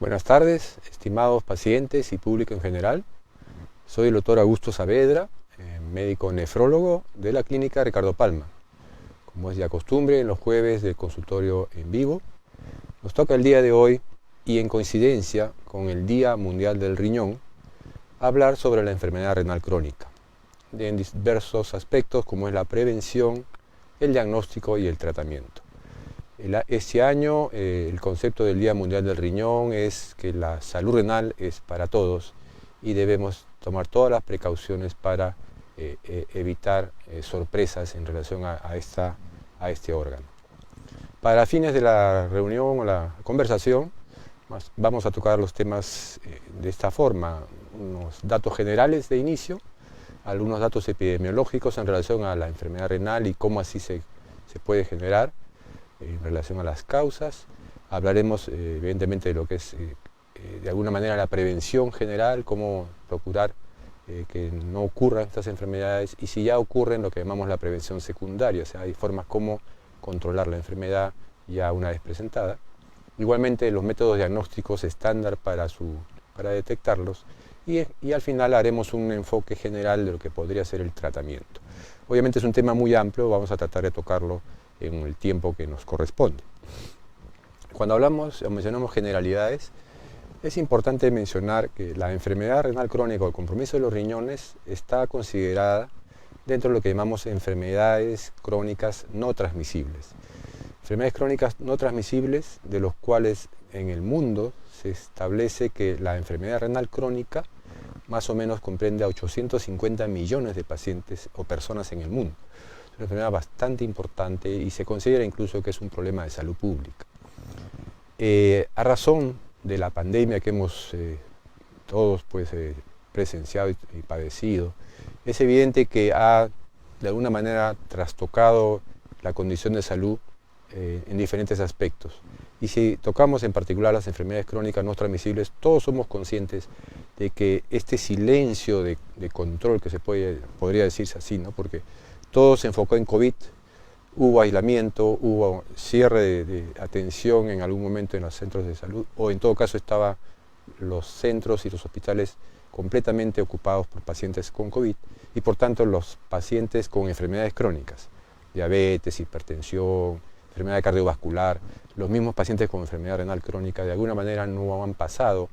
Buenas tardes, estimados pacientes y público en general. Soy el doctor Augusto Saavedra, médico nefrólogo de la clínica Ricardo Palma. Como es ya costumbre, en los jueves del consultorio en vivo, nos toca el día de hoy, y en coincidencia con el Día Mundial del Riñón, hablar sobre la enfermedad renal crónica, en diversos aspectos como es la prevención, el diagnóstico y el tratamiento. Este año el concepto del Día Mundial del Riñón es que la salud renal es para todos y debemos tomar todas las precauciones para evitar sorpresas en relación a este órgano. Para fines de la reunión o la conversación vamos a tocar los temas de esta forma: unos datos generales de inicio, algunos datos epidemiológicos en relación a la enfermedad renal y cómo así se puede generar, en relación a las causas. Hablaremos evidentemente de lo que es de alguna manera la prevención general, cómo procurar que no ocurran estas enfermedades, y si ya ocurren, lo que llamamos la prevención secundaria, o sea, hay formas como controlar la enfermedad ya una vez presentada. Igualmente los métodos diagnósticos estándar para detectarlos, y al final haremos un enfoque general de lo que podría ser el tratamiento. Obviamente es un tema muy amplio, vamos a tratar de tocarlo en el tiempo que nos corresponde. Cuando hablamos o mencionamos generalidades, es importante mencionar que la enfermedad renal crónica o el compromiso de los riñones está considerada dentro de lo que llamamos enfermedades crónicas no transmisibles. Enfermedades crónicas no transmisibles, de los cuales en el mundo se establece que la enfermedad renal crónica más o menos comprende a 850 millones de pacientes o personas en el mundo. Es una enfermedad bastante importante y se considera incluso que es un problema de salud pública. A razón de la pandemia que hemos todos presenciado y padecido, es evidente que ha de alguna manera trastocado la condición de salud en diferentes aspectos. Y si tocamos en particular las enfermedades crónicas no transmisibles, todos somos conscientes de que este silencio de control, que podría decirse así, ¿no? Porque todo se enfocó en COVID, hubo aislamiento, hubo cierre de atención en algún momento en los centros de salud, o en todo caso estaban los centros y los hospitales completamente ocupados por pacientes con COVID, y por tanto los pacientes con enfermedades crónicas, diabetes, hipertensión, enfermedad cardiovascular, los mismos pacientes con enfermedad renal crónica de alguna manera no han pasado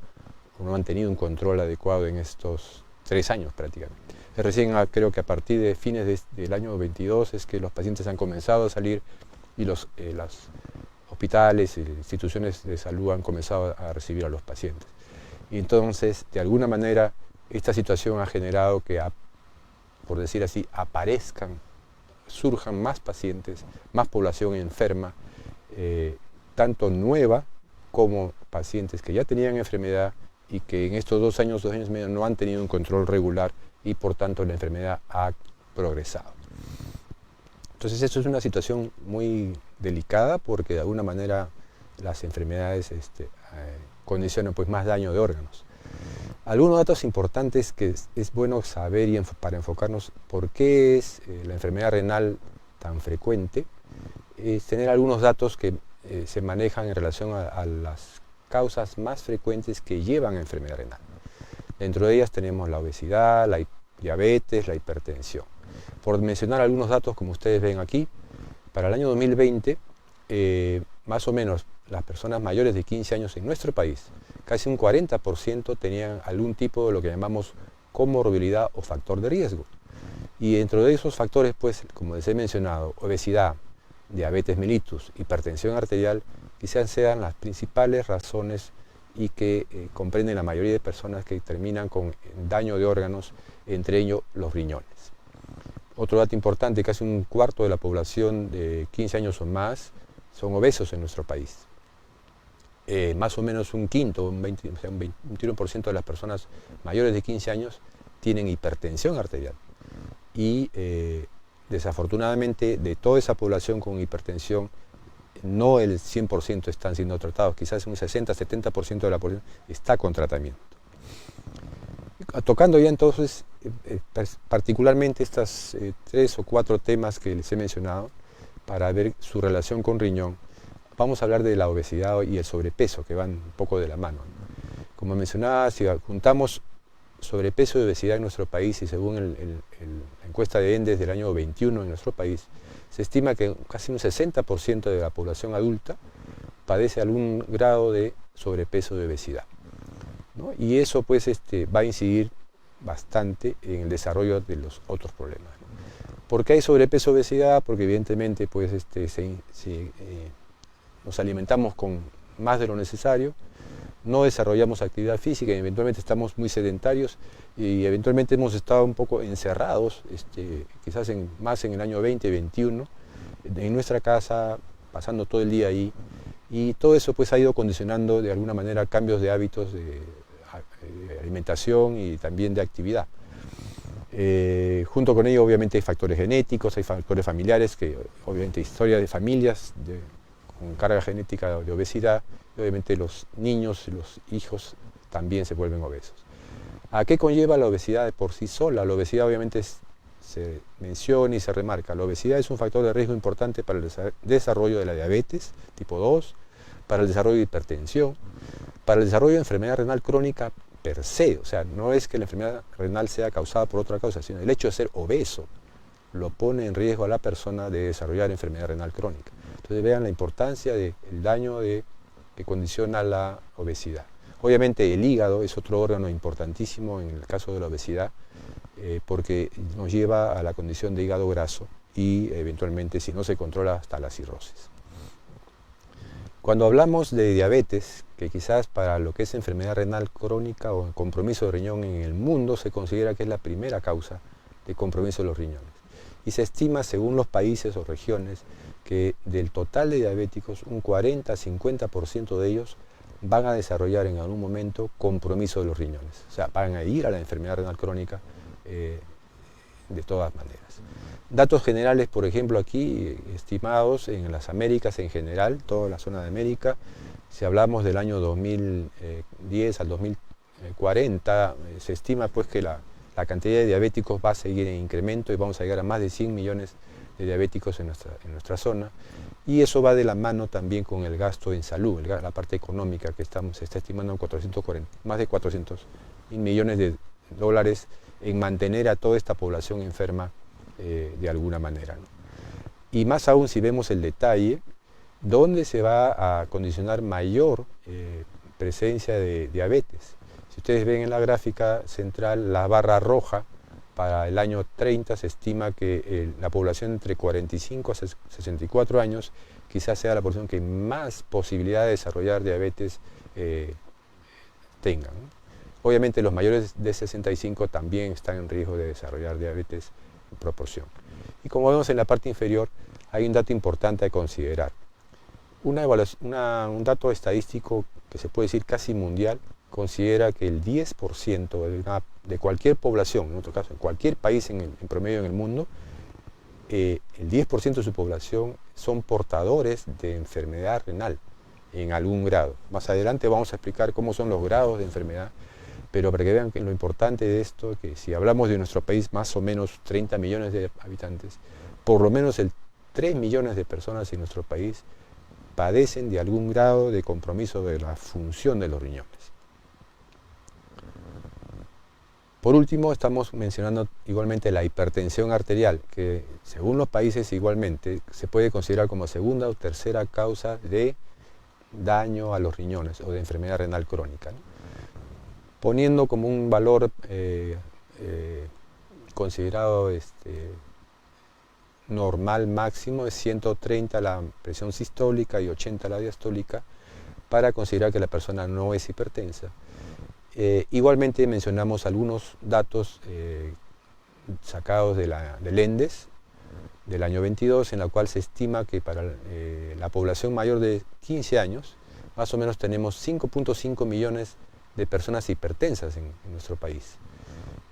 o no han tenido un control adecuado en estos 3 años prácticamente. Recién creo que a partir de fines del año 22 es que los pacientes han comenzado a salir y los hospitales y instituciones de salud han comenzado a recibir a los pacientes. Y entonces, de alguna manera, esta situación ha generado que, por decir así, surjan más pacientes, más población enferma, tanto nueva como pacientes que ya tenían enfermedad y que en estos 2 años y medio no han tenido un control regular, y por tanto la enfermedad ha progresado. Entonces esto es una situación muy delicada, porque de alguna manera las enfermedades condicionan más daño de órganos. Algunos datos importantes que es bueno saber para enfocarnos por qué es la enfermedad renal tan frecuente, es tener algunos datos que se manejan en relación a las causas más frecuentes que llevan a enfermedad renal. Dentro de ellas tenemos la obesidad, la diabetes, la hipertensión. Por mencionar algunos datos, como ustedes ven aquí, para el año 2020, más o menos las personas mayores de 15 años en nuestro país, casi un 40% tenían algún tipo de lo que llamamos comorbilidad o factor de riesgo. Y dentro de esos factores, como les he mencionado, obesidad, diabetes mellitus, hipertensión arterial, quizás sean las principales razones y que comprenden la mayoría de personas que terminan con daño de órganos, entre ellos los riñones. Otro dato importante: casi un cuarto de la población de 15 años o más son obesos en nuestro país. Más o menos un quinto, un 21% de las personas mayores de 15 años tienen hipertensión arterial. Y desafortunadamente, de toda esa población con hipertensión, no el 100% están siendo tratados, quizás un 60-70% de la población está con tratamiento. Tocando ya entonces particularmente estas 3 o 4 temas que les he mencionado, para ver su relación con riñón, vamos a hablar de la obesidad y el sobrepeso, que van un poco de la mano. Como mencionaba, si juntamos sobrepeso y obesidad en nuestro país, y según la encuesta de ENDES del año 21 en nuestro país, se estima que casi un 60% de la población adulta padece algún grado de sobrepeso y obesidad, ¿no? Y eso pues va a incidir bastante en el desarrollo de los otros problemas, ¿no? ¿Por qué hay sobrepeso y obesidad? Porque evidentemente pues nos alimentamos con más de lo necesario, no desarrollamos actividad física y eventualmente estamos muy sedentarios y eventualmente hemos estado un poco encerrados, quizás más en el año 2021, en nuestra casa, pasando todo el día ahí, y todo eso pues ha ido condicionando de alguna manera cambios de hábitos de alimentación y también de actividad. Junto con ello obviamente hay factores genéticos, hay factores familiares, que obviamente historia de familias con carga genética de obesidad, y obviamente los niños y los hijos también se vuelven obesos. ¿A qué conlleva la obesidad de por sí sola? La obesidad obviamente se menciona y se remarca. La obesidad es un factor de riesgo importante para el desarrollo de la diabetes tipo 2, para el desarrollo de hipertensión, para el desarrollo de enfermedad renal crónica per se. O sea, no es que la enfermedad renal sea causada por otra causa, sino el hecho de ser obeso lo pone en riesgo a la persona de desarrollar enfermedad renal crónica. Entonces vean la importancia del daño que condiciona la obesidad. Obviamente el hígado es otro órgano importantísimo en el caso de la obesidad, porque nos lleva a la condición de hígado graso y eventualmente, si no se controla, hasta la cirrosis. Cuando hablamos de diabetes, que quizás para lo que es enfermedad renal crónica o compromiso de riñón en el mundo se considera que es la primera causa de compromiso de los riñones. Y se estima, según los países o regiones, que del total de diabéticos, un 40-50% de ellos van a desarrollar en algún momento compromiso de los riñones. O sea, van a ir a la enfermedad renal crónica de todas maneras. Datos generales, por ejemplo, aquí estimados en las Américas en general, toda la zona de América, si hablamos del año 2010 al 2040, se estima pues que la cantidad de diabéticos va a seguir en incremento y vamos a llegar a más de 100 millones de diabéticos en nuestra zona, y eso va de la mano también con el gasto en salud, la parte económica que se está estimando en más de 400 millones de dólares en mantener a toda esta población enferma de alguna manera, ¿no? Y más aún si vemos el detalle, ¿dónde se va a condicionar mayor presencia de diabetes? Si ustedes ven en la gráfica central, la barra roja, para el año 30 se estima que la población entre 45 a 64 años quizás sea la población que más posibilidad de desarrollar diabetes tengan, ¿no? Obviamente los mayores de 65 también están en riesgo de desarrollar diabetes en proporción. Y como vemos en la parte inferior, hay un dato importante a considerar. Un dato estadístico que se puede decir casi mundial considera que el 10% de cualquier población, en otro caso, en cualquier país en promedio en el mundo, el 10% de su población son portadores de enfermedad renal en algún grado. Más adelante vamos a explicar cómo son los grados de enfermedad, pero para que vean que lo importante de esto, que si hablamos de nuestro país, más o menos 30 millones de habitantes, por lo menos 3 millones de personas en nuestro país padecen de algún grado de compromiso de la función de los riñones. Por último, estamos mencionando igualmente la hipertensión arterial, que según los países igualmente se puede considerar como segunda o tercera causa de daño a los riñones o de enfermedad renal crónica, ¿no? Poniendo como un valor considerado normal máximo es 130 la presión sistólica y 80 la diastólica, para considerar que la persona no es hipertensa. Igualmente mencionamos algunos datos sacados del ENDES del año 22, en la cual se estima que para la población mayor de 15 años, más o menos tenemos 5.5 millones de personas hipertensas en nuestro país.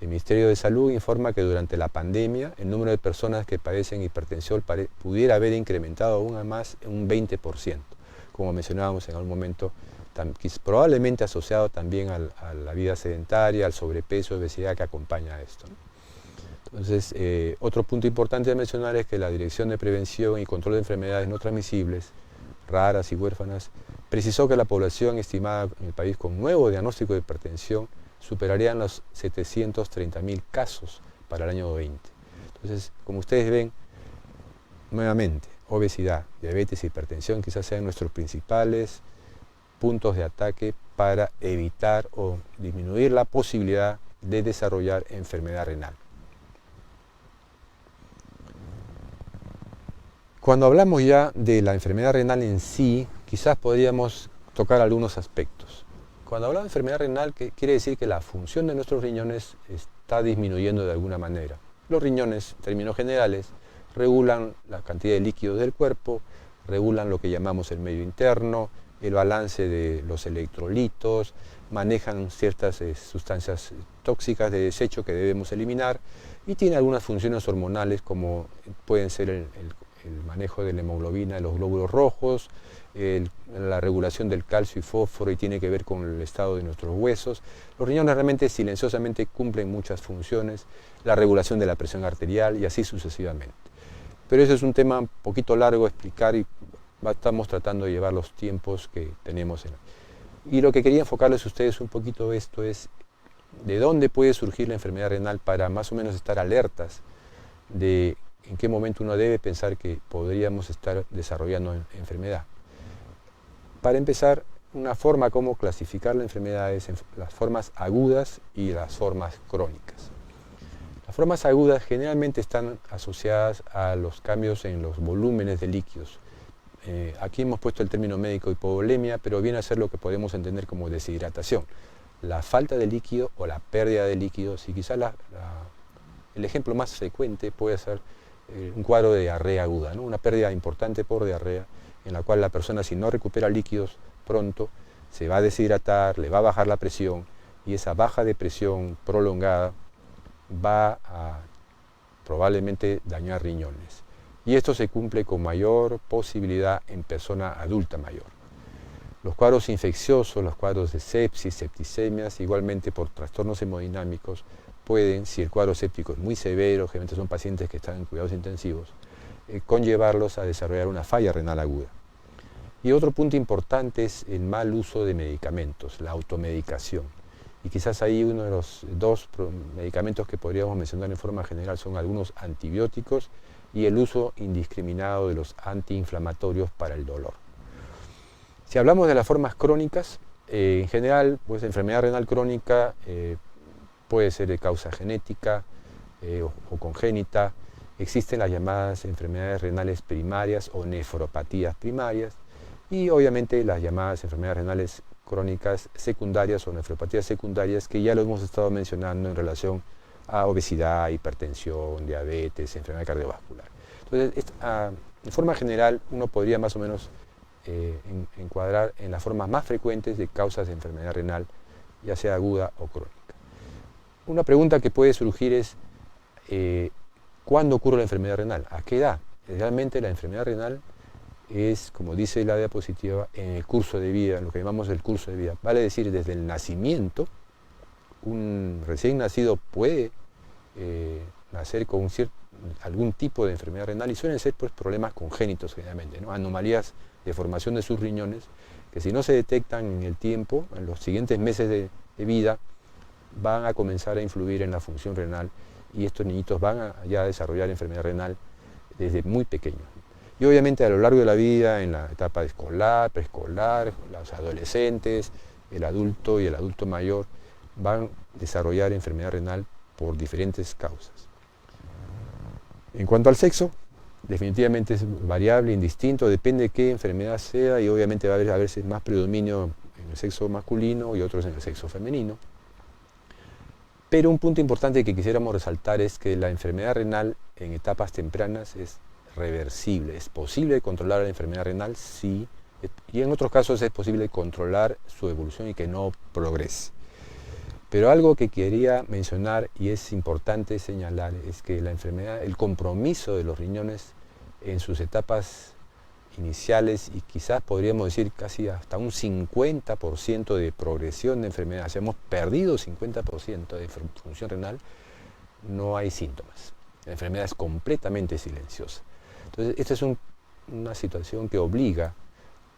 El Ministerio de Salud informa que durante la pandemia el número de personas que padecen hipertensión pudiera haber incrementado aún más un 20%, como mencionábamos en algún momento, probablemente asociado también a la vida sedentaria, al sobrepeso, obesidad que acompaña a esto, ¿no? Entonces, otro punto importante de mencionar es que la Dirección de Prevención y Control de Enfermedades No Transmisibles, raras y huérfanas, precisó que la población estimada en el país con nuevo diagnóstico de hipertensión superarían los 730.000 casos para el año 20. Entonces, como ustedes ven, nuevamente, obesidad, diabetes e hipertensión quizás sean nuestros principales puntos de ataque para evitar o disminuir la posibilidad de desarrollar enfermedad renal. Cuando hablamos ya de la enfermedad renal en sí, quizás podríamos tocar algunos aspectos. Cuando hablamos de enfermedad renal, quiere decir que la función de nuestros riñones está disminuyendo de alguna manera. Los riñones, en términos generales, regulan la cantidad de líquidos del cuerpo, regulan lo que llamamos el medio interno, el balance de los electrolitos, manejan ciertas sustancias tóxicas de desecho que debemos eliminar y tiene algunas funciones hormonales como pueden ser el manejo de la hemoglobina de los glóbulos rojos, la regulación del calcio y fósforo y tiene que ver con el estado de nuestros huesos. Los riñones realmente silenciosamente cumplen muchas funciones, la regulación de la presión arterial y así sucesivamente. Pero ese es un tema un poquito largo de explicar y estamos tratando de llevar los tiempos que tenemos. Y lo que quería enfocarles a ustedes un poquito esto es de dónde puede surgir la enfermedad renal para más o menos estar alertas de en qué momento uno debe pensar que podríamos estar desarrollando enfermedad. Para empezar, una forma como clasificar la enfermedad es en las formas agudas y las formas crónicas. Las formas agudas generalmente están asociadas a los cambios en los volúmenes de líquidos. Aquí hemos puesto el término médico hipovolemia, pero viene a ser lo que podemos entender como deshidratación. La falta de líquido o la pérdida de líquidos, y quizás el ejemplo más frecuente puede ser un cuadro de diarrea aguda, ¿no? Una pérdida importante por diarrea, en la cual la persona, si no recupera líquidos pronto, se va a deshidratar, le va a bajar la presión, y esa baja de presión prolongada va a probablemente dañar riñones. Y esto se cumple con mayor posibilidad en persona adulta mayor. Los cuadros infecciosos, los cuadros de sepsis, septicemias, igualmente por trastornos hemodinámicos, pueden, si el cuadro séptico es muy severo, generalmente son pacientes que están en cuidados intensivos, conllevarlos a desarrollar una falla renal aguda. Y otro punto importante es el mal uso de medicamentos, la automedicación. Y quizás ahí uno de los dos medicamentos que podríamos mencionar en forma general son algunos antibióticos y el uso indiscriminado de los antiinflamatorios para el dolor. Si hablamos de las formas crónicas, en general, pues la enfermedad renal crónica puede ser de causa genética o congénita. Existen las llamadas enfermedades renales primarias o nefropatías primarias y obviamente las llamadas enfermedades renales crónicas secundarias o nefropatías secundarias que ya lo hemos estado mencionando en relación a obesidad, hipertensión, diabetes, enfermedad cardiovascular. Entonces, en forma general, uno podría más o menos encuadrar en las formas más frecuentes de causas de enfermedad renal, ya sea aguda o crónica. Una pregunta que puede surgir es, ¿cuándo ocurre la enfermedad renal? ¿A qué edad? Realmente la enfermedad renal es, como dice la diapositiva, en el curso de vida, en lo que llamamos el curso de vida. Vale decir, desde el nacimiento, un recién nacido puede nacer con algún tipo de enfermedad renal y suelen ser pues, problemas congénitos generalmente, ¿no? Anomalías de formación de sus riñones que si no se detectan en el tiempo, en los siguientes meses de vida, van a comenzar a influir en la función renal y estos niñitos van a ya desarrollar enfermedad renal desde muy pequeños. Y obviamente a lo largo de la vida, en la etapa escolar, preescolar, los adolescentes, el adulto y el adulto mayor van a desarrollar enfermedad renal por diferentes causas. En cuanto al sexo, definitivamente es variable, indistinto, depende de qué enfermedad sea y obviamente va a haber a veces más predominio en el sexo masculino y otros en el sexo femenino. Pero un punto importante que quisiéramos resaltar es que la enfermedad renal en etapas tempranas es reversible. Es posible controlar la enfermedad renal, sí, y en otros casos es posible controlar su evolución y que no progrese. Pero algo que quería mencionar y es importante señalar es que la enfermedad, el compromiso de los riñones en sus etapas iniciales y quizás podríamos decir casi hasta un 50% de progresión de enfermedad, si hemos perdido 50% de función renal, no hay síntomas. La enfermedad es completamente silenciosa. Entonces, esta es una situación que obliga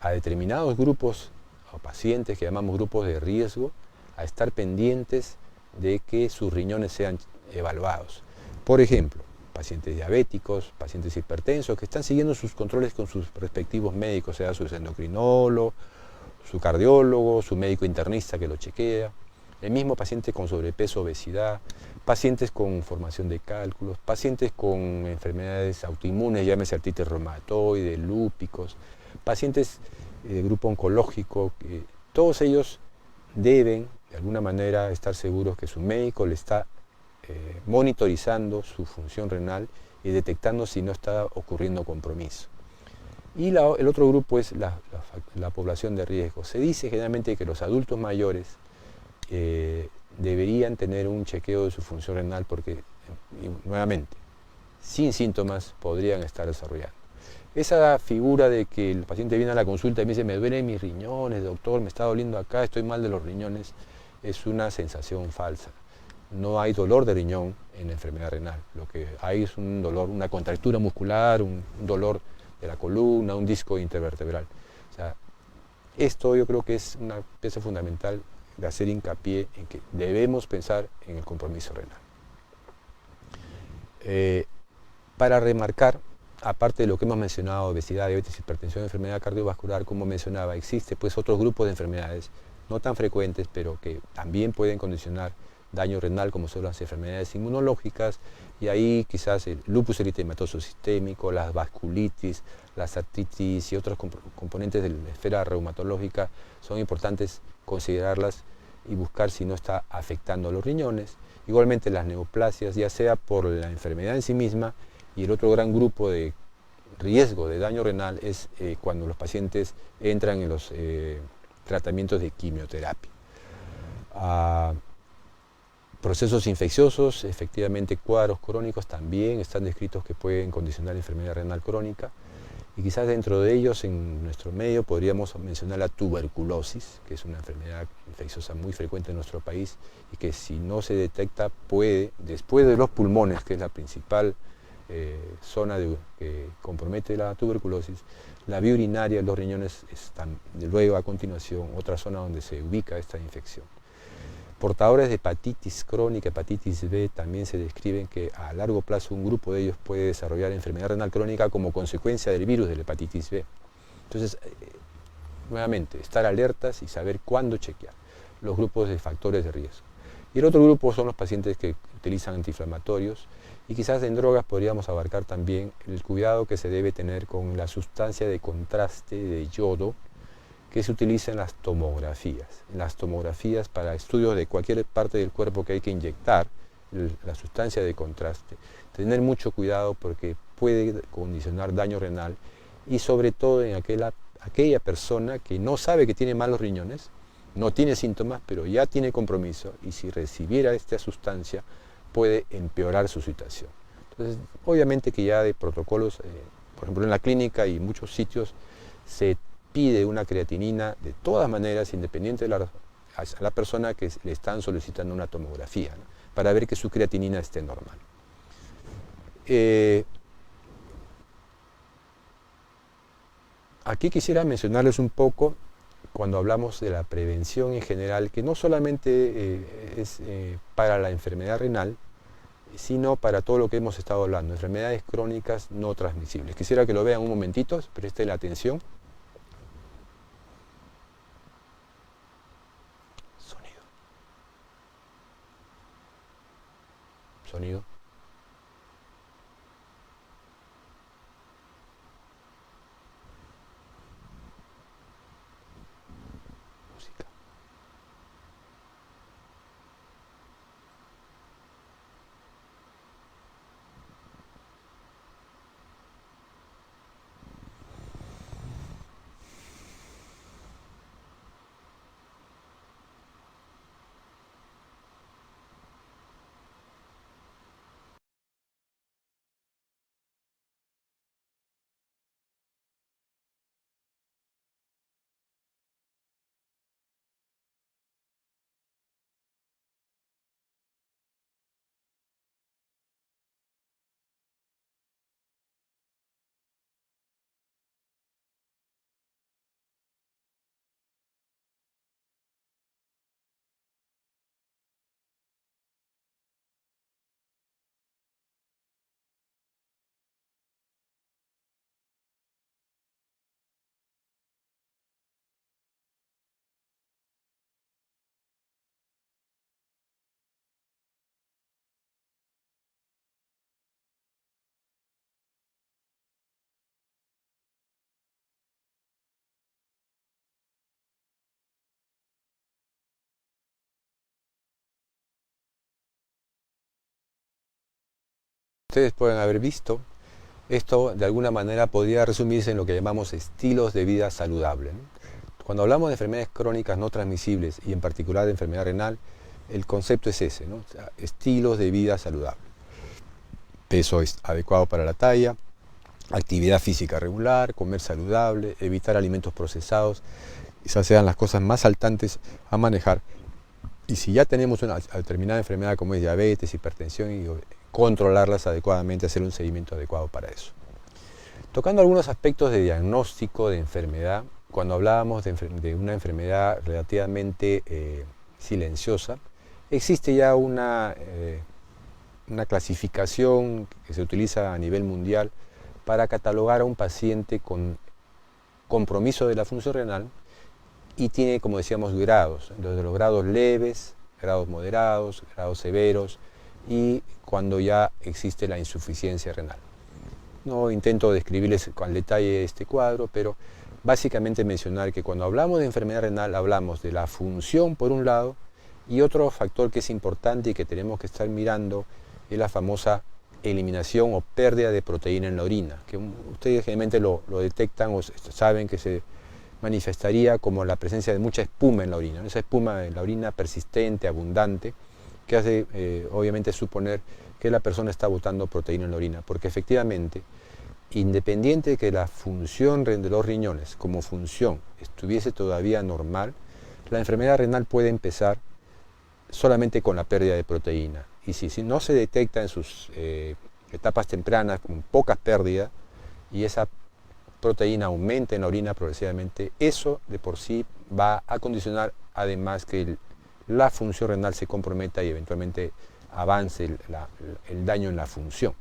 a determinados grupos o pacientes que llamamos grupos de riesgo a estar pendientes de que sus riñones sean evaluados. Por ejemplo, pacientes diabéticos, pacientes hipertensos que están siguiendo sus controles con sus respectivos médicos, sea su endocrinólogo, su cardiólogo, su médico internista que lo chequea, el mismo paciente con sobrepeso, obesidad, pacientes con formación de cálculos, pacientes con enfermedades autoinmunes, llámese artritis reumatoide, lúpicos, pacientes de grupo oncológico, todos ellos deben de alguna manera estar seguros que su médico le está monitorizando su función renal y detectando si no está ocurriendo compromiso. Y el otro grupo es la población de riesgo. Se dice generalmente que los adultos mayores deberían tener un chequeo de su función renal porque, nuevamente, sin síntomas podrían estar desarrollando. Esa figura de que el paciente viene a la consulta y me dice, me duelen mis riñones, doctor, me está doliendo acá, estoy mal de los riñones, es una sensación falsa. No hay dolor de riñón en la enfermedad renal. Lo que hay es un dolor, una contractura muscular, un dolor de la columna, un disco intervertebral. O sea, esto yo creo que es una pieza fundamental de hacer hincapié en que debemos pensar en el compromiso renal. Para remarcar, aparte de lo que hemos mencionado, obesidad, diabetes, hipertensión, enfermedad cardiovascular, como mencionaba, existe pues otros grupos de enfermedades, no tan frecuentes, pero que también pueden condicionar daño renal, como son las enfermedades inmunológicas, y ahí quizás el lupus eritematoso sistémico, las vasculitis, las artritis y otros componentes de la esfera reumatológica son importantes considerarlas y buscar si no está afectando a los riñones. Igualmente las neoplasias, ya sea por la enfermedad en sí misma, y el otro gran grupo de riesgo de daño renal es cuando los pacientes entran en los tratamientos de quimioterapia. Procesos infecciosos, efectivamente cuadros crónicos también están descritos que pueden condicionar enfermedad renal crónica, y quizás dentro de ellos en nuestro medio podríamos mencionar la tuberculosis, que es una enfermedad infecciosa muy frecuente en nuestro país y que si no se detecta puede, después de los pulmones, que es la principal zona que compromete la tuberculosis, la vía urinaria, los riñones están luego a continuación otra zona donde se ubica esta infección. Portadores de hepatitis crónica, hepatitis B, también se describen que a largo plazo un grupo de ellos puede desarrollar enfermedad renal crónica como consecuencia del virus de la hepatitis B. Entonces, nuevamente, estar alertas y saber cuándo chequear los grupos de factores de riesgo. Y el otro grupo son los pacientes que utilizan antiinflamatorios, y quizás en drogas podríamos abarcar también el cuidado que se debe tener con la sustancia de contraste de yodo que se utiliza en las tomografías. En las tomografías para estudios de cualquier parte del cuerpo que hay que inyectar la sustancia de contraste. Tener mucho cuidado porque puede condicionar daño renal y sobre todo en aquella persona que no sabe que tiene malos riñones, no tiene síntomas, pero ya tiene compromiso y si recibiera esta sustancia puede empeorar su situación. Entonces, obviamente que ya de protocolos, por ejemplo en la clínica y muchos sitios, se pide una creatinina de todas maneras, independiente de a la persona que le están solicitando una tomografía, ¿no? Para ver que su creatinina esté normal. Aquí quisiera mencionarles un poco, cuando hablamos de la prevención en general, que no solamente es para la enfermedad renal, sino para todo lo que hemos estado hablando, enfermedades crónicas no transmisibles. Quisiera que lo vean un momentito, presten la atención. Sonido. Música. Ustedes pueden haber visto, esto de alguna manera podría resumirse en lo que llamamos estilos de vida saludable, ¿no? Cuando hablamos de enfermedades crónicas no transmisibles y en particular de enfermedad renal, el concepto es ese, ¿no? O sea, estilos de vida saludable. Peso adecuado para la talla, actividad física regular, comer saludable, evitar alimentos procesados, esas sean las cosas más saltantes a manejar. Y si ya tenemos una determinada enfermedad como es diabetes, hipertensión, y controlarlas adecuadamente, hacer un seguimiento adecuado para eso. Tocando algunos aspectos de diagnóstico de enfermedad, cuando hablábamos de una enfermedad relativamente silenciosa, existe ya una clasificación que se utiliza a nivel mundial para catalogar a un paciente con compromiso de la función renal y tiene, como decíamos, grados, desde los grados leves, grados moderados, grados severos y cuando ya existe la insuficiencia renal. No intento describirles con detalle este cuadro, pero básicamente mencionar que cuando hablamos de enfermedad renal hablamos de la función por un lado y otro factor que es importante y que tenemos que estar mirando es la famosa eliminación o pérdida de proteína en la orina, que ustedes generalmente lo detectan o saben que se manifestaría como la presencia de mucha espuma en la orina, esa espuma en la orina persistente, abundante, que hace obviamente suponer que la persona está botando proteína en la orina, porque efectivamente, independiente de que la función de los riñones como función estuviese todavía normal, la enfermedad renal puede empezar solamente con la pérdida de proteína. Y si no se detecta en sus etapas tempranas con pocas pérdidas y esa proteína aumenta en la orina progresivamente, eso de por sí va a condicionar además que la función renal se comprometa y eventualmente avance el daño en la función.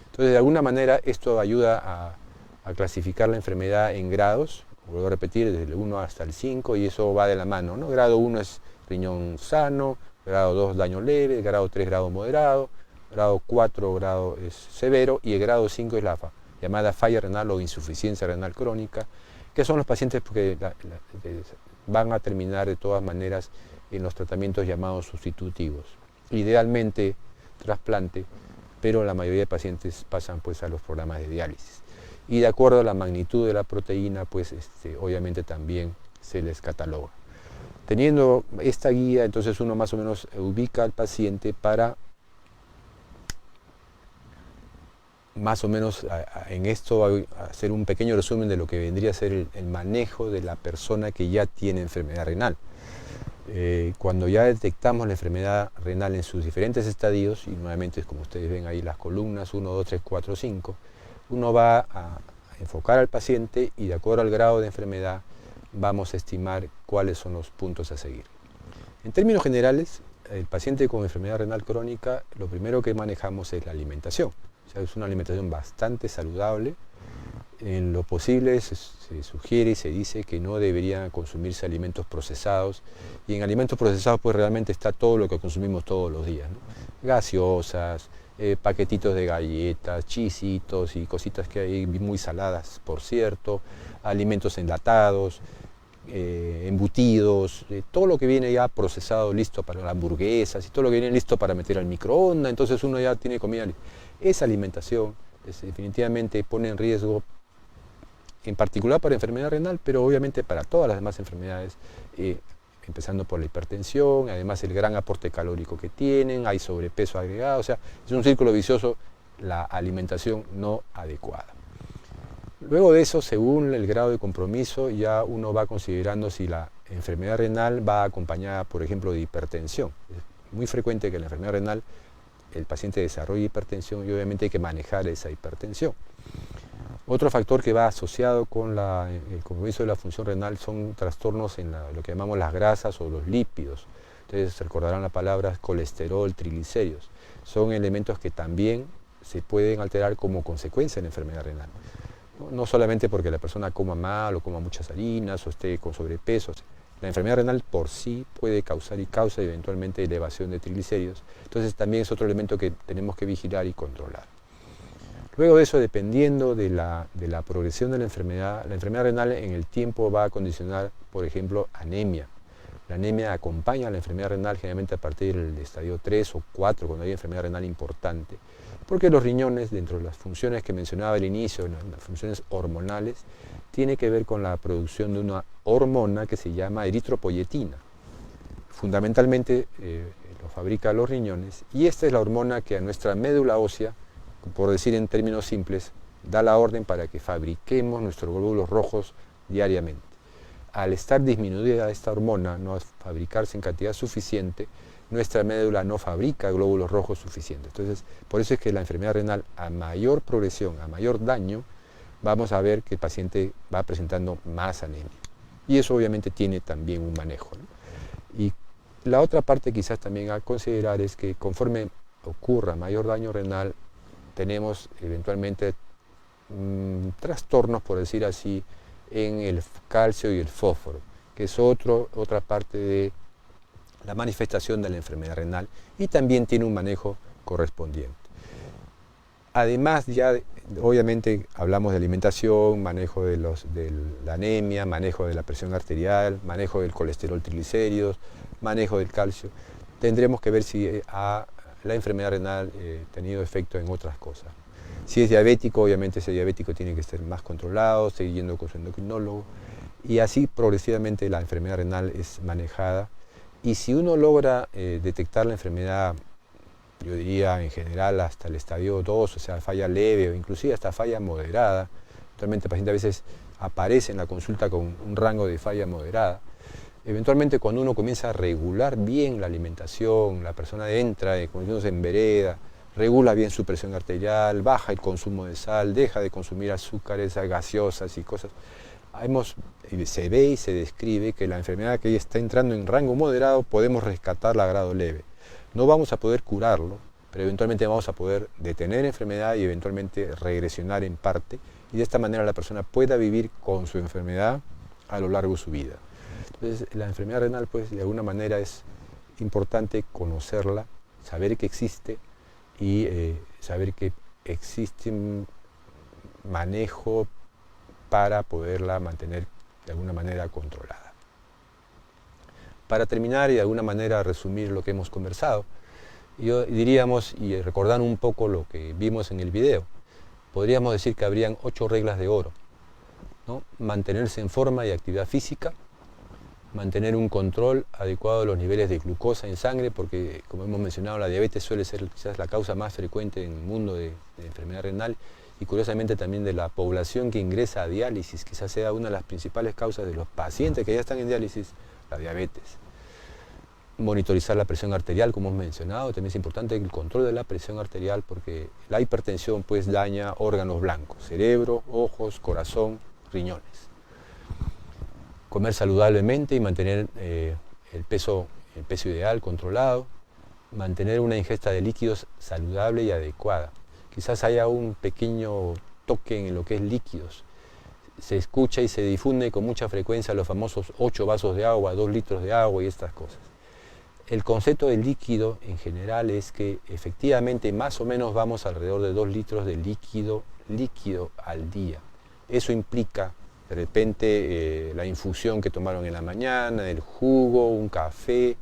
Entonces, de alguna manera, esto ayuda a clasificar la enfermedad en grados, vuelvo a repetir, desde el 1 hasta el 5, y eso va de la mano, ¿no? Grado 1 es riñón sano, grado 2 daño leve, grado 3 grado moderado, grado 4 grado es severo, y el grado 5 es la llamada falla renal o insuficiencia renal crónica, que son los pacientes que van a terminar de todas maneras en los tratamientos llamados sustitutivos. Idealmente trasplante, pero la mayoría de pacientes pasan pues a los programas de diálisis. Y de acuerdo a la magnitud de la proteína, pues obviamente también se les cataloga. Teniendo esta guía, entonces uno más o menos ubica al paciente para más o menos en esto hacer un pequeño resumen de lo que vendría a ser el manejo de la persona que ya tiene enfermedad renal. Cuando ya detectamos la enfermedad renal en sus diferentes estadios, y nuevamente como ustedes ven ahí las columnas 1, 2, 3, 4, 5, uno va a enfocar al paciente y de acuerdo al grado de enfermedad vamos a estimar cuáles son los puntos a seguir. En términos generales, el paciente con enfermedad renal crónica, lo primero que manejamos es la alimentación. O sea, es una alimentación bastante saludable. En lo posible se sugiere y se dice que no deberían consumirse alimentos procesados, y en alimentos procesados pues realmente está todo lo que consumimos todos los días, ¿no? Gaseosas, paquetitos de galletas, chisitos y cositas que hay muy saladas, por cierto, alimentos enlatados, embutidos, todo lo que viene ya procesado, listo para las hamburguesas, y todo lo que viene listo para meter al microondas, entonces uno ya tiene comida. Esa alimentación definitivamente pone en riesgo, en particular para enfermedad renal, pero obviamente para todas las demás enfermedades, empezando por la hipertensión, además el gran aporte calórico que tienen, hay sobrepeso agregado, o sea, es un círculo vicioso la alimentación no adecuada. Luego de eso, según el grado de compromiso, ya uno va considerando si la enfermedad renal va acompañada, por ejemplo, de hipertensión. Es muy frecuente que la enfermedad renal el paciente desarrolle hipertensión y obviamente hay que manejar esa hipertensión. Otro factor que va asociado con el compromiso de la función renal son trastornos en lo que llamamos las grasas o los lípidos. Ustedes recordarán la palabra colesterol, triglicéridos. Son elementos que también se pueden alterar como consecuencia de la enfermedad renal. No solamente porque la persona coma mal o coma muchas harinas o esté con sobrepeso. La enfermedad renal por sí puede causar y causa eventualmente elevación de triglicéridos. Entonces también es otro elemento que tenemos que vigilar y controlar. Luego de eso, dependiendo de la progresión de la enfermedad renal en el tiempo va a condicionar, por ejemplo, anemia. La anemia acompaña a la enfermedad renal generalmente a partir del estadio 3 o 4, cuando hay enfermedad renal importante. Porque los riñones, dentro de las funciones que mencionaba al inicio, las funciones hormonales, tiene que ver con la producción de una hormona que se llama eritropoyetina. Fundamentalmente lo fabrica los riñones, y esta es la hormona que a nuestra médula ósea, por decir en términos simples, da la orden para que fabriquemos nuestros glóbulos rojos diariamente. Al estar disminuida esta hormona, no fabricarse en cantidad suficiente, nuestra médula no fabrica glóbulos rojos suficientes. Entonces, por eso es que la enfermedad renal, a mayor progresión, a mayor daño, vamos a ver que el paciente va presentando más anemia. Y eso obviamente tiene también un manejo, ¿no? Y la otra parte quizás también a considerar es que conforme ocurra mayor daño renal, tenemos eventualmente trastornos, por decir así, en el calcio y el fósforo, que es otra parte de la manifestación de la enfermedad renal, y también tiene un manejo correspondiente. Además, ya obviamente hablamos de alimentación, manejo de la anemia, manejo de la presión arterial, manejo del colesterol, triglicéridos, manejo del calcio. Tendremos que ver si la enfermedad renal ha tenido efecto en otras cosas. Si es diabético, obviamente ese diabético tiene que ser más controlado, seguir yendo con su endocrinólogo, y así progresivamente la enfermedad renal es manejada. Y si uno logra detectar la enfermedad, yo diría en general hasta el estadio 2, o sea, falla leve o inclusive hasta falla moderada, actualmente el paciente a veces aparece en la consulta con un rango de falla moderada. Eventualmente cuando uno comienza a regular bien la alimentación, la persona entra, cuando uno se envereda, regula bien su presión arterial, baja el consumo de sal, deja de consumir azúcares, gaseosas y cosas. Se ve y se describe que la enfermedad que está entrando en rango moderado podemos rescatarla a grado leve. No vamos a poder curarlo, pero eventualmente vamos a poder detener la enfermedad y eventualmente regresionar en parte, y de esta manera la persona pueda vivir con su enfermedad a lo largo de su vida. Entonces la enfermedad renal, pues de alguna manera es importante conocerla, saber que existe y saber que existe un manejo para poderla mantener de alguna manera controlada. Para terminar y de alguna manera resumir lo que hemos conversado, yo diríamos, y recordando un poco lo que vimos en el video, podríamos decir que habrían 8 reglas de oro, ¿no? Mantenerse en forma y actividad física, mantener un control adecuado de los niveles de glucosa en sangre, porque como hemos mencionado, la diabetes suele ser quizás la causa más frecuente en el mundo de enfermedad renal, y curiosamente también de la población que ingresa a diálisis, quizás sea una de las principales causas de los pacientes que ya están en diálisis, la diabetes. Monitorizar la presión arterial, como hemos mencionado, también es importante el control de la presión arterial, porque la hipertensión pues daña órganos blancos, cerebro, ojos, corazón, riñones. Comer saludablemente y mantener el peso ideal controlado, mantener una ingesta de líquidos saludable y adecuada. Quizás haya un pequeño toque en lo que es líquidos. Se escucha y se difunde con mucha frecuencia los famosos 8 vasos de agua, 2 litros de agua y estas cosas. El concepto del líquido en general es que efectivamente más o menos vamos alrededor de 2 litros de líquido al día. Eso implica de repente la infusión que tomaron en la mañana, el jugo, un café,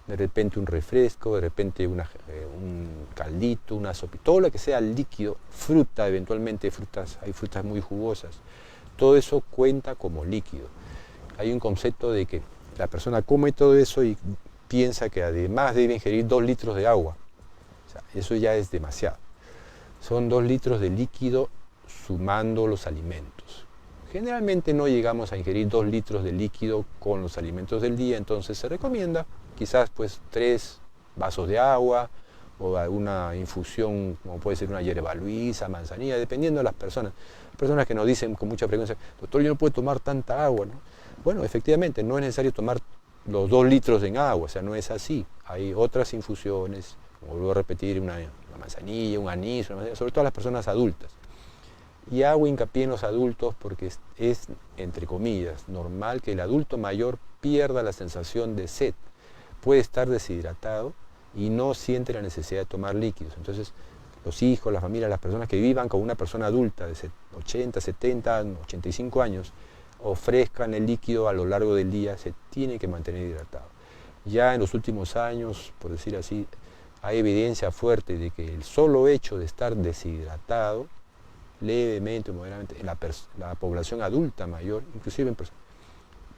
de repente un refresco, de repente un caldito, una sopita, todo lo que sea líquido, fruta, eventualmente hay frutas muy jugosas. Todo eso cuenta como líquido. Hay un concepto de que la persona come todo eso y piensa que además debe ingerir 2 litros de agua. O sea, eso ya es demasiado. Son 2 litros de líquido sumando los alimentos. Generalmente no llegamos a ingerir 2 litros de líquido con los alimentos del día, entonces se recomienda quizás pues 3 vasos de agua o alguna infusión como puede ser una hierba luisa, manzanilla, dependiendo de las personas. Personas que nos dicen con mucha frecuencia, doctor, yo no puedo tomar tanta agua, ¿no? Bueno, efectivamente, no es necesario tomar los 2 litros en agua, o sea, no es así. Hay otras infusiones, como vuelvo a repetir, una manzanilla, un anís, sobre todo las personas adultas. Y hago hincapié en los adultos porque es, entre comillas, normal que el adulto mayor pierda la sensación de sed. Puede estar deshidratado y no siente la necesidad de tomar líquidos. Entonces, los hijos, la familia, las personas que vivan con una persona adulta de 80, 70, 85 años, ofrezcan el líquido a lo largo del día, se tiene que mantener hidratado. Ya en los últimos años, por decir así, hay evidencia fuerte de que el solo hecho de estar deshidratado, levemente o moderadamente, en la población adulta mayor, inclusive en personas,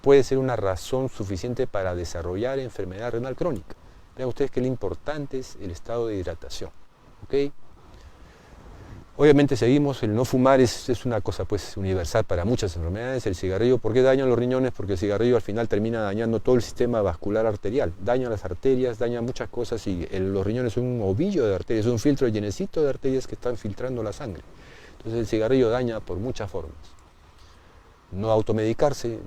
puede ser una razón suficiente para desarrollar enfermedad renal crónica. Vean ustedes que lo importante es el estado de hidratación. ¿Okay? Obviamente seguimos, el no fumar es una cosa pues universal para muchas enfermedades. El cigarrillo, ¿por qué daña los riñones? Porque el cigarrillo al final termina dañando todo el sistema vascular arterial, daña las arterias, daña muchas cosas y los riñones son un ovillo de arterias, es un filtro llenecito de arterias que están filtrando la sangre. Entonces el cigarrillo daña por muchas formas. No automedicarse,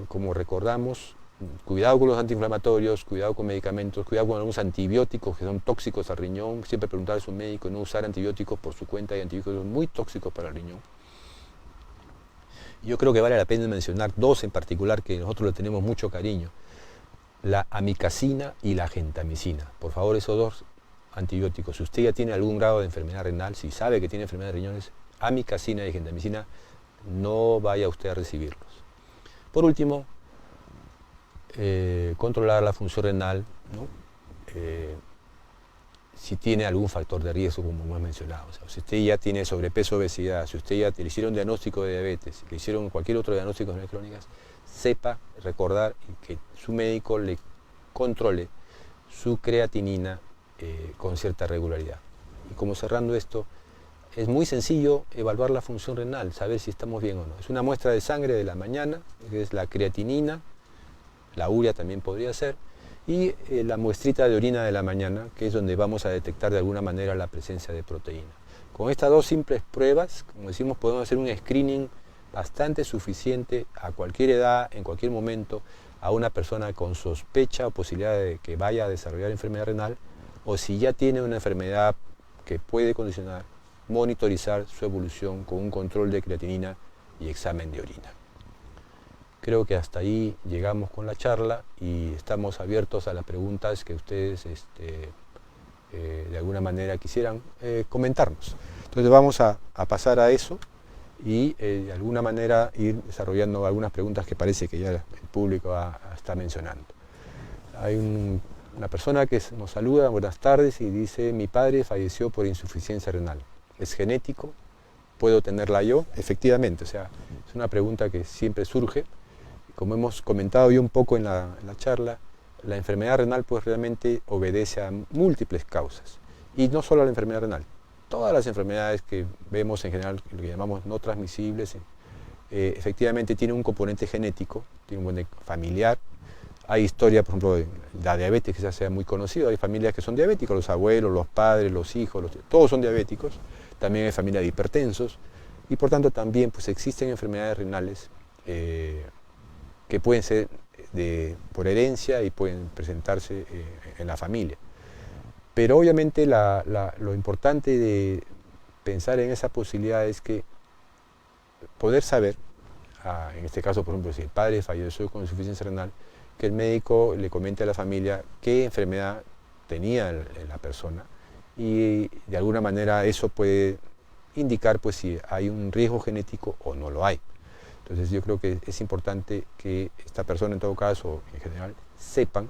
como recordamos, cuidado con los antiinflamatorios, cuidado con medicamentos, cuidado con algunos antibióticos que son tóxicos al riñón, siempre preguntar a su médico y no usar antibióticos por su cuenta, hay antibióticos que son muy tóxicos para el riñón. Yo creo que vale la pena mencionar dos en particular que nosotros le tenemos mucho cariño, la amikacina y la gentamicina. Por favor, esos dos antibióticos, si usted ya tiene algún grado de enfermedad renal, si sabe que tiene enfermedad de riñones, amikacina y gentamicina, no vaya usted a recibirlos. Por último, controlar la función renal, ¿no? Si tiene algún factor de riesgo, como hemos mencionado. O sea, si usted ya tiene sobrepeso, obesidad, si usted ya le hicieron diagnóstico de diabetes, le hicieron cualquier otro diagnóstico de enfermedades crónicas, sepa recordar que su médico le controle su creatinina con cierta regularidad. Y como cerrando esto, es muy sencillo evaluar la función renal, saber si estamos bien o no. Es una muestra de sangre de la mañana, que es la creatinina, la urea también podría ser, y la muestrita de orina de la mañana, que es donde vamos a detectar de alguna manera la presencia de proteína. Con estas dos simples pruebas, como decimos, podemos hacer un screening bastante suficiente a cualquier edad, en cualquier momento, a una persona con sospecha o posibilidad de que vaya a desarrollar enfermedad renal, o si ya tiene una enfermedad que puede condicionar, monitorizar su evolución con un control de creatinina y examen de orina. Creo que hasta ahí llegamos con la charla y estamos abiertos a las preguntas que ustedes de alguna manera quisieran comentarnos. Entonces vamos a pasar a eso y de alguna manera ir desarrollando algunas preguntas que parece que ya el público está mencionando. Hay una persona que nos saluda, buenas tardes, y dice: mi padre falleció por insuficiencia renal. ¿Es genético? ¿Puedo tenerla yo? Efectivamente, o sea, es una pregunta que siempre surge. Como hemos comentado yo un poco en la charla, la enfermedad renal pues realmente obedece a múltiples causas. Y no solo a la enfermedad renal, todas las enfermedades que vemos en general, lo que llamamos no transmisibles, efectivamente tienen un componente genético, tiene un componente familiar. Hay historia, por ejemplo, de la diabetes, que ya sea muy conocido, hay familias que son diabéticos, los abuelos, los padres, los hijos, todos son diabéticos, también hay familia de hipertensos, y por tanto también pues, existen enfermedades renales que pueden ser por herencia y pueden presentarse en la familia. Pero obviamente lo importante de pensar en esa posibilidad es que poder saber, en este caso por ejemplo si el padre falleció con insuficiencia renal, que el médico le comente a la familia qué enfermedad tenía la persona y de alguna manera eso puede indicar pues si hay un riesgo genético o no lo hay. Entonces yo creo que es importante que esta persona en todo caso, en general, sepan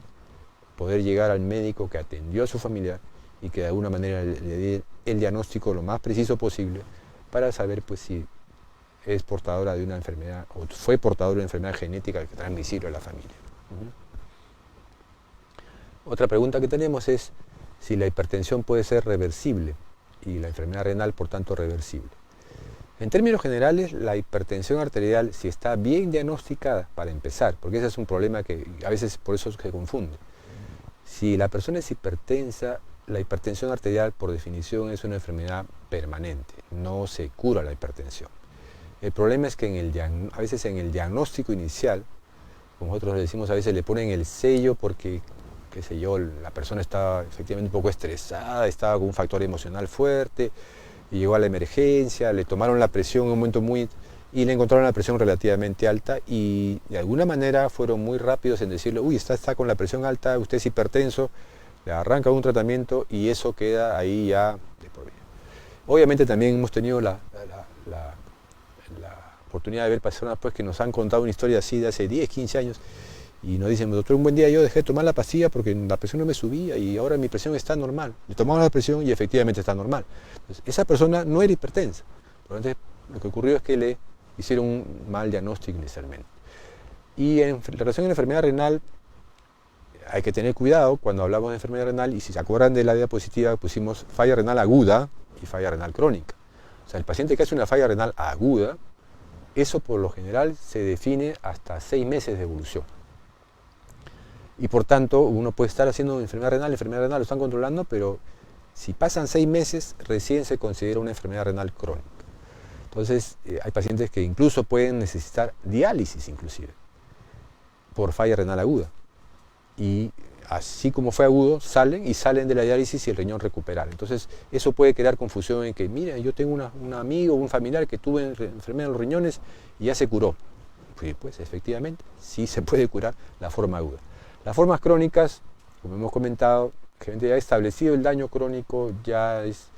poder llegar al médico que atendió a su familiar y que de alguna manera le dé el diagnóstico lo más preciso posible para saber pues si es portadora de una enfermedad o fue portadora de una enfermedad genética que transmisible a la familia. Otra pregunta que tenemos es si la hipertensión puede ser reversible y la enfermedad renal por tanto reversible. En términos generales, la hipertensión arterial, si está bien diagnosticada, para empezar, porque ese es un problema que a veces por eso se confunde. Si la persona es hipertensa, la hipertensión arterial por definición es una enfermedad permanente, no se cura la hipertensión. El problema es que a veces en el diagnóstico inicial, como nosotros le decimos, a veces le ponen el sello porque, qué sé yo, la persona estaba efectivamente un poco estresada, estaba con un factor emocional fuerte, y llegó a la emergencia, le tomaron la presión en un momento y le encontraron la presión relativamente alta y de alguna manera fueron muy rápidos en decirle: uy, está con la presión alta, usted es hipertenso, le arranca un tratamiento y eso queda ahí ya de por vida. Obviamente también hemos tenido la oportunidad de ver personas pues, que nos han contado una historia así de hace 10, 15 años Y nos dicen, doctor, un buen día yo dejé de tomar la pastilla porque la presión no me subía y ahora mi presión está normal. Le tomamos la presión y efectivamente está normal. Entonces, esa persona no era hipertensa. Entonces, lo que ocurrió es que le hicieron un mal diagnóstico inicialmente. Y en relación a la enfermedad renal, hay que tener cuidado cuando hablamos de enfermedad renal, y si se acuerdan de la diapositiva, pusimos falla renal aguda y falla renal crónica. O sea, el paciente que hace una falla renal aguda, eso por lo general se define hasta 6 meses de evolución. Y por tanto, uno puede estar haciendo enfermedad renal, lo están controlando, pero si pasan 6 meses, recién se considera una enfermedad renal crónica. Entonces, hay pacientes que incluso pueden necesitar diálisis, inclusive, por falla renal aguda. Y así como fue agudo, salen de la diálisis y el riñón recuperar. Entonces, eso puede crear confusión en que, mira, yo tengo un amigo, un familiar que tuvo enfermedad en los riñones y ya se curó. Pues efectivamente, sí se puede curar la forma aguda. Las formas crónicas, como hemos comentado, gente ya establecido el daño crónico, ya es,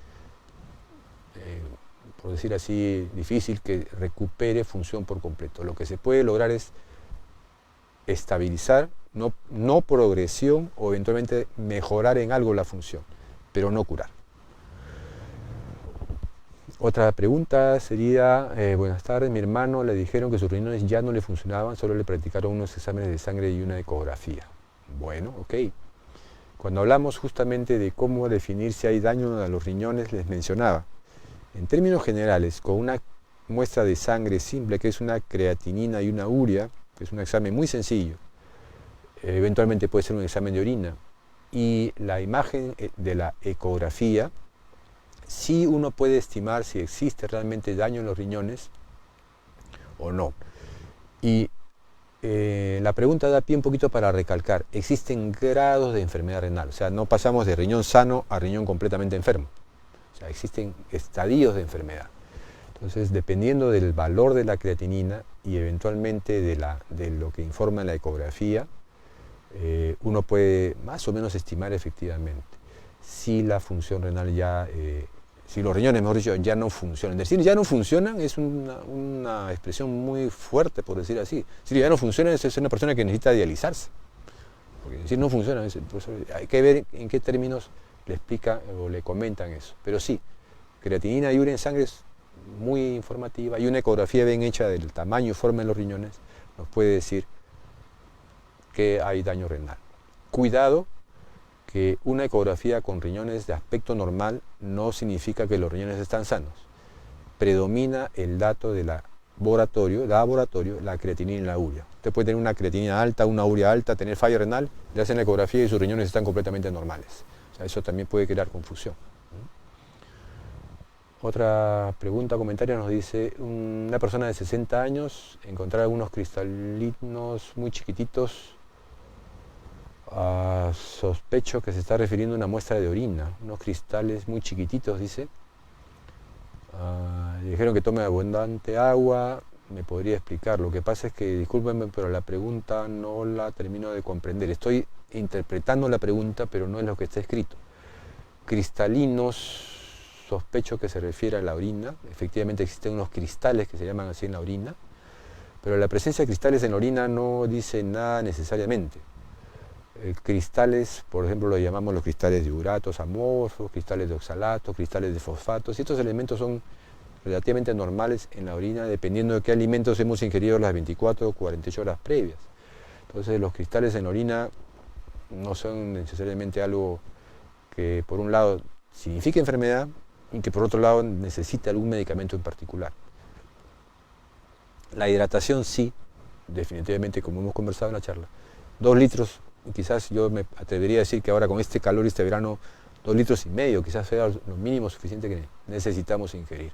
por decir así, difícil que recupere función por completo. Lo que se puede lograr es estabilizar, no progresión o eventualmente mejorar en algo la función, pero no curar. Otra pregunta sería, buenas tardes, mi hermano le dijeron que sus riñones ya no le funcionaban, solo le practicaron unos exámenes de sangre y una ecografía. Bueno, ok. Cuando hablamos justamente de cómo definir si hay daño a los riñones, les mencionaba, en términos generales, con una muestra de sangre simple, que es una creatinina y una urea, que es un examen muy sencillo, eventualmente puede ser un examen de orina, y la imagen de la ecografía, sí uno puede estimar si existe realmente daño en los riñones o no. Y la pregunta da pie un poquito para recalcar, existen grados de enfermedad renal, o sea, no pasamos de riñón sano a riñón completamente enfermo, o sea, existen estadios de enfermedad. Entonces, dependiendo del valor de la creatinina y eventualmente de lo que informa la ecografía, uno puede más o menos estimar efectivamente si la función renal ya, si los riñones, mejor dicho, ya no funcionan. Decir ya no funcionan es una expresión muy fuerte, por decir así. Si ya no funcionan es una persona que necesita dializarse. Porque decir no funcionan, hay que ver en qué términos le explican o le comentan eso. Pero sí, creatinina y urea en sangre es muy informativa y una ecografía bien hecha del tamaño y forma de los riñones nos puede decir que hay daño renal. Cuidado, que una ecografía con riñones de aspecto normal no significa que los riñones están sanos. Predomina el dato de laboratorio, la creatinina y la urea. Usted puede tener una creatinina alta, una urea alta, tener falla renal, le hacen la ecografía y sus riñones están completamente normales. O sea, eso también puede crear confusión. Otra pregunta, comentario nos dice, una persona de 60 años, encontrar algunos cristalinos muy chiquititos, sospecho que se está refiriendo a una muestra de orina, unos cristales muy chiquititos, dice. Le dijeron que tome abundante agua, me podría explicar. Lo que pasa es que, discúlpenme, pero la pregunta no la termino de comprender. Estoy interpretando la pregunta, pero no es lo que está escrito. Cristalinos, sospecho que se refiere a la orina. Efectivamente existen unos cristales que se llaman así en la orina, pero la presencia de cristales en la orina no dice nada necesariamente. Cristales, por ejemplo, lo llamamos los cristales de uratos amorfos, cristales de oxalatos, cristales de fosfatos, y estos elementos son relativamente normales en la orina dependiendo de qué alimentos hemos ingerido las 24 o 48 horas previas. Entonces los cristales en la orina no son necesariamente algo que por un lado significa enfermedad y que por otro lado necesita algún medicamento en particular. La hidratación sí, definitivamente, como hemos conversado en la charla, 2 litros. Quizás yo me atrevería a decir que ahora con este calor y este verano 2,5 litros, quizás sea lo mínimo suficiente que necesitamos ingerir.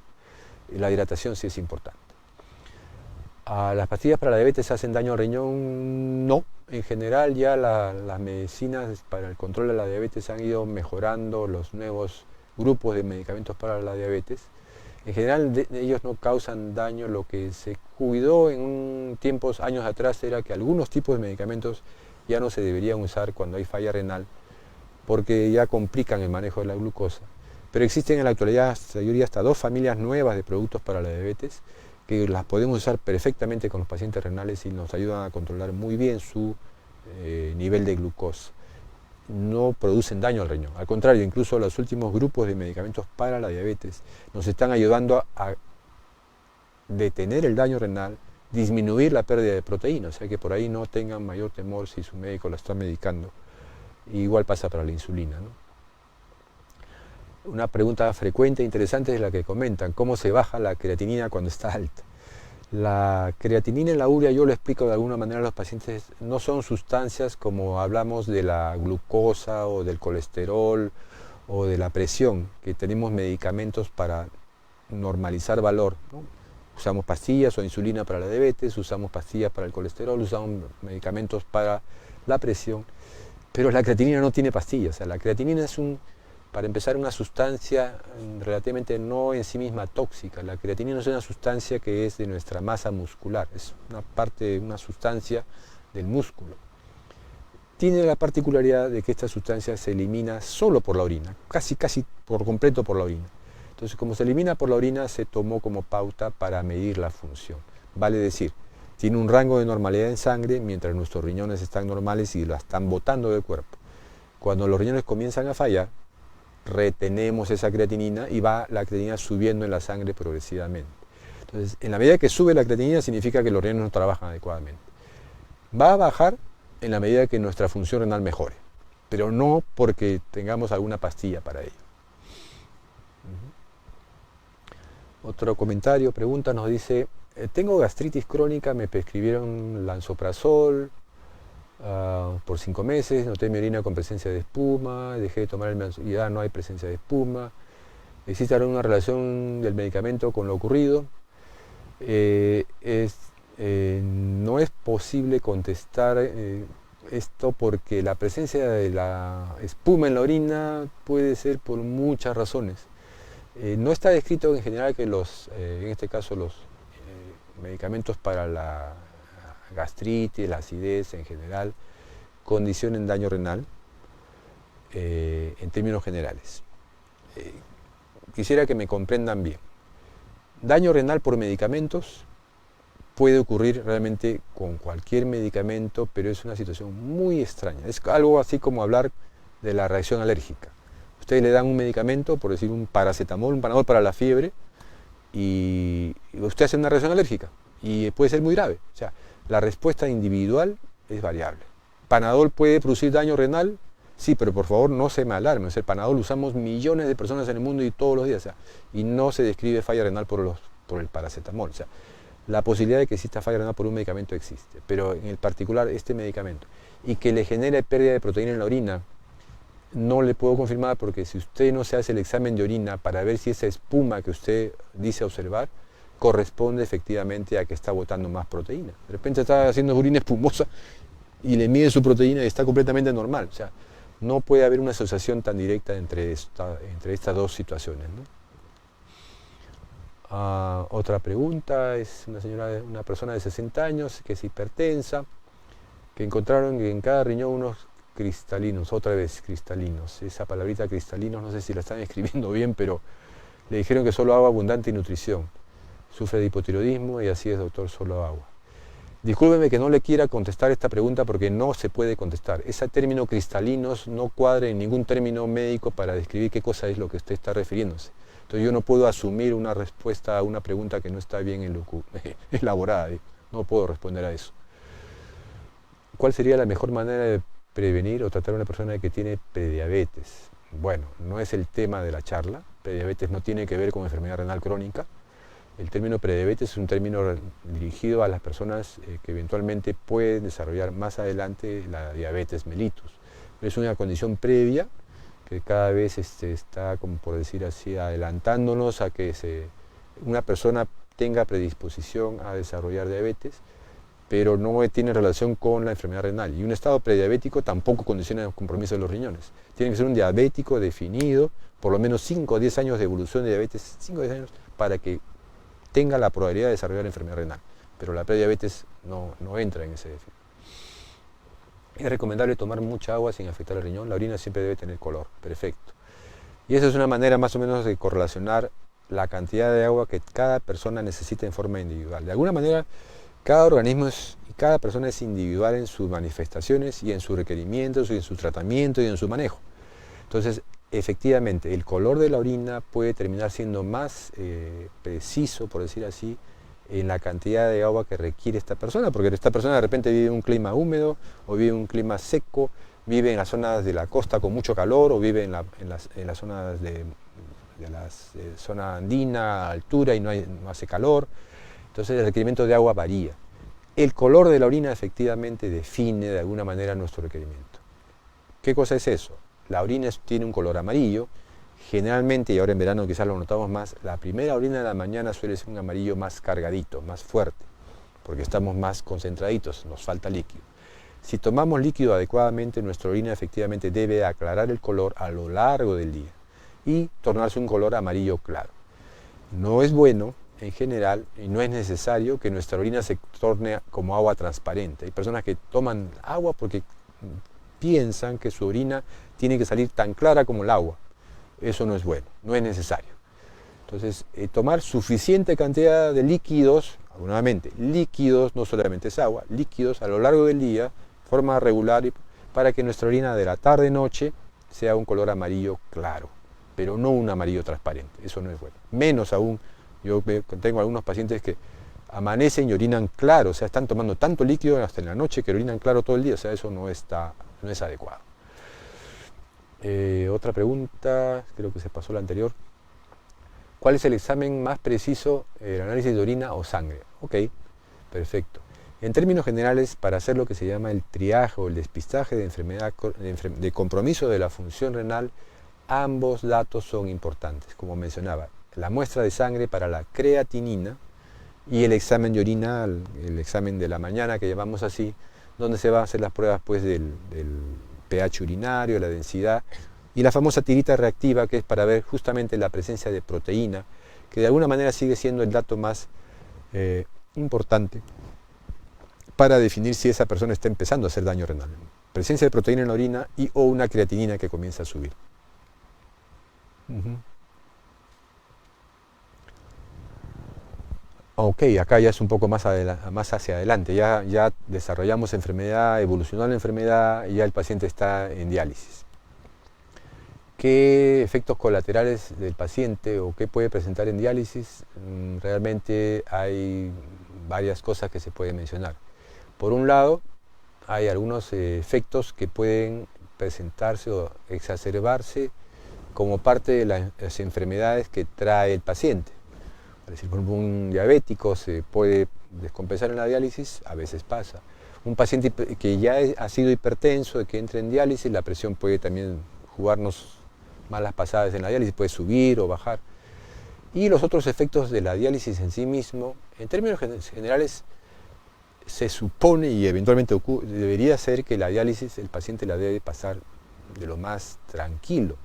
La hidratación sí es importante. ¿Las pastillas para la diabetes hacen daño al riñón? No. En general ya las medicinas para el control de la diabetes han ido mejorando, los nuevos grupos de medicamentos para la diabetes. En general ellos no causan daño. Lo que se cuidó en tiempos, años atrás, era que algunos tipos de medicamentos ya no se deberían usar cuando hay falla renal, porque ya complican el manejo de la glucosa. Pero existen en la actualidad, yo diría, hasta 2 familias nuevas de productos para la diabetes, que las podemos usar perfectamente con los pacientes renales y nos ayudan a controlar muy bien su nivel de glucosa. No producen daño al riñón. Al contrario, incluso los últimos grupos de medicamentos para la diabetes nos están ayudando a detener el daño renal, disminuir la pérdida de proteína, o sea que por ahí no tengan mayor temor si su médico la está medicando. Igual pasa para la insulina, ¿no? Una pregunta frecuente e interesante es la que comentan: ¿cómo se baja la creatinina cuando está alta? La creatinina en la urea, yo lo explico de alguna manera a los pacientes, no son sustancias como hablamos de la glucosa o del colesterol o de la presión, que tenemos medicamentos para normalizar valor, ¿no? Usamos pastillas o insulina para la diabetes, usamos pastillas para el colesterol, usamos medicamentos para la presión, pero la creatinina no tiene pastillas. O sea, la creatinina es para empezar, una sustancia relativamente no en sí misma tóxica. La creatinina es una sustancia que es de nuestra masa muscular, es una sustancia del músculo. Tiene la particularidad de que esta sustancia se elimina solo por la orina, casi por completo por la orina. Entonces, como se elimina por la orina, se tomó como pauta para medir la función. Vale decir, tiene un rango de normalidad en sangre mientras nuestros riñones están normales y la están botando del cuerpo. Cuando los riñones comienzan a fallar, retenemos esa creatinina y va la creatinina subiendo en la sangre progresivamente. Entonces, en la medida que sube la creatinina, significa que los riñones no trabajan adecuadamente. Va a bajar en la medida que nuestra función renal mejore, pero no porque tengamos alguna pastilla para ello. Otro comentario, pregunta, nos dice: tengo gastritis crónica, me prescribieron lansoprazol por 5 meses, noté mi orina con presencia de espuma, dejé de tomar y ya no hay presencia de espuma. ¿Existe alguna relación del medicamento con lo ocurrido? No es posible contestar esto porque la presencia de la espuma en la orina puede ser por muchas razones. No está descrito en general que en este caso los medicamentos para la gastritis, la acidez en general, condicionen daño renal en términos generales. Quisiera que me comprendan bien. Daño renal por medicamentos puede ocurrir realmente con cualquier medicamento, pero es una situación muy extraña. Es algo así como hablar de la reacción alérgica. Ustedes le dan un medicamento, por decir un paracetamol, un Panadol para la fiebre, y usted hace una reacción alérgica, y puede ser muy grave. O sea, la respuesta individual es variable. ¿Panadol puede producir daño renal? Sí, pero por favor no se me alarme. O sea, el Panadol usamos millones de personas en el mundo y todos los días, o sea, y no se describe falla renal por el paracetamol. O sea, la posibilidad de que exista falla renal por un medicamento existe, pero en el particular este medicamento, y que le genere pérdida de proteína en la orina, no le puedo confirmar, porque si usted no se hace el examen de orina para ver si esa espuma que usted dice observar corresponde efectivamente a que está botando más proteína. De repente está haciendo orina espumosa y le mide su proteína y está completamente normal. O sea, no puede haber una asociación tan directa entre estas dos situaciones, ¿no? Otra pregunta es una persona de 60 años que es hipertensa, que encontraron en cada riñón unos cristalinos, otra vez cristalinos. Esa palabrita cristalinos, no sé si la están escribiendo bien, pero le dijeron que solo agua abundante y nutrición. Sufre de hipotiroidismo y así es, doctor, solo agua. Discúlpeme que no le quiera contestar esta pregunta porque no se puede contestar. Ese término cristalinos no cuadra en ningún término médico para describir qué cosa es lo que usted está refiriéndose. Entonces yo no puedo asumir una respuesta a una pregunta que no está bien elaborada. No puedo responder a eso. ¿Cuál sería la mejor manera de prevenir o tratar a una persona que tiene prediabetes? Bueno, no es el tema de la charla. Prediabetes no tiene que ver con enfermedad renal crónica. El término prediabetes es un término dirigido a las personas que eventualmente pueden desarrollar más adelante la diabetes mellitus. Es una condición previa que cada vez está, como por decir así, adelantándonos a que una persona tenga predisposición a desarrollar diabetes, pero no tiene relación con la enfermedad renal. Y un estado prediabético tampoco condiciona el compromiso de los riñones. Tiene que ser un diabético definido, por lo menos 5 o 10 años de evolución de diabetes, 5 o 10 años, para que tenga la probabilidad de desarrollar enfermedad renal. Pero la prediabetes no entra en ese definido. Es recomendable tomar mucha agua sin afectar el riñón. La orina siempre debe tener color. Perfecto. Y esa es una manera más o menos de correlacionar la cantidad de agua que cada persona necesita en forma individual. De alguna manera, cada organismo y cada persona es individual en sus manifestaciones y en sus requerimientos y en su tratamiento y en su manejo. Entonces, efectivamente, el color de la orina puede terminar siendo más preciso, por decir así, en la cantidad de agua que requiere esta persona, porque esta persona de repente vive en un clima húmedo o vive en un clima seco, vive en las zonas de la costa con mucho calor o vive en las zonas de la zona andina, altura y no hace calor. Entonces el requerimiento de agua varía. El color de la orina efectivamente define de alguna manera nuestro requerimiento. ¿Qué cosa es eso? La orina tiene un color amarillo. Generalmente, y ahora en verano quizás lo notamos más, la primera orina de la mañana suele ser un amarillo más cargadito, más fuerte, porque estamos más concentraditos, nos falta líquido. Si tomamos líquido adecuadamente, nuestra orina efectivamente debe aclarar el color a lo largo del día y tornarse un color amarillo claro. No es bueno, en general, y no es necesario que nuestra orina se torne como agua transparente. Hay personas que toman agua porque piensan que su orina tiene que salir tan clara como el agua. Eso no es bueno, no es necesario. Entonces, tomar suficiente cantidad de líquidos, nuevamente, líquidos, no solamente es agua, líquidos a lo largo del día, de forma regular, para que nuestra orina de la tarde-noche sea un color amarillo claro, pero no un amarillo transparente. Eso no es bueno. Menos aún, yo tengo algunos pacientes que amanecen y orinan claro, o sea, están tomando tanto líquido hasta en la noche que orinan claro todo el día, o sea, eso no es adecuado. Otra pregunta, creo que se pasó la anterior. ¿Cuál es el examen más preciso, el análisis de orina o sangre? Ok, perfecto. En términos generales, para hacer lo que se llama el triaje o el despistaje de enfermedad de compromiso de la función renal, ambos datos son importantes. Como mencionaba, la muestra de sangre para la creatinina y el examen de orina, el examen de la mañana que llamamos así, donde se van a hacer las pruebas pues, del pH urinario, la densidad y la famosa tirita reactiva, que es para ver justamente la presencia de proteína, que de alguna manera sigue siendo el dato más importante para definir si esa persona está empezando a hacer daño renal. Presencia de proteína en la orina y o una creatinina que comienza a subir. Ok, acá ya es un poco más hacia adelante, ya desarrollamos enfermedad, evolucionó la enfermedad y ya el paciente está en diálisis. ¿Qué efectos colaterales del paciente o qué puede presentar en diálisis? Realmente hay varias cosas que se pueden mencionar. Por un lado, hay algunos efectos que pueden presentarse o exacerbarse como parte de las enfermedades que trae el paciente. Es decir, por ejemplo, un diabético se puede descompensar en la diálisis, a veces pasa. Un paciente que ya ha sido hipertenso, que entra en diálisis, la presión puede también jugarnos malas pasadas en la diálisis, puede subir o bajar. Y los otros efectos de la diálisis en sí mismo, en términos generales, se supone y eventualmente debería ser que la diálisis el paciente la debe pasar de lo más tranquilo,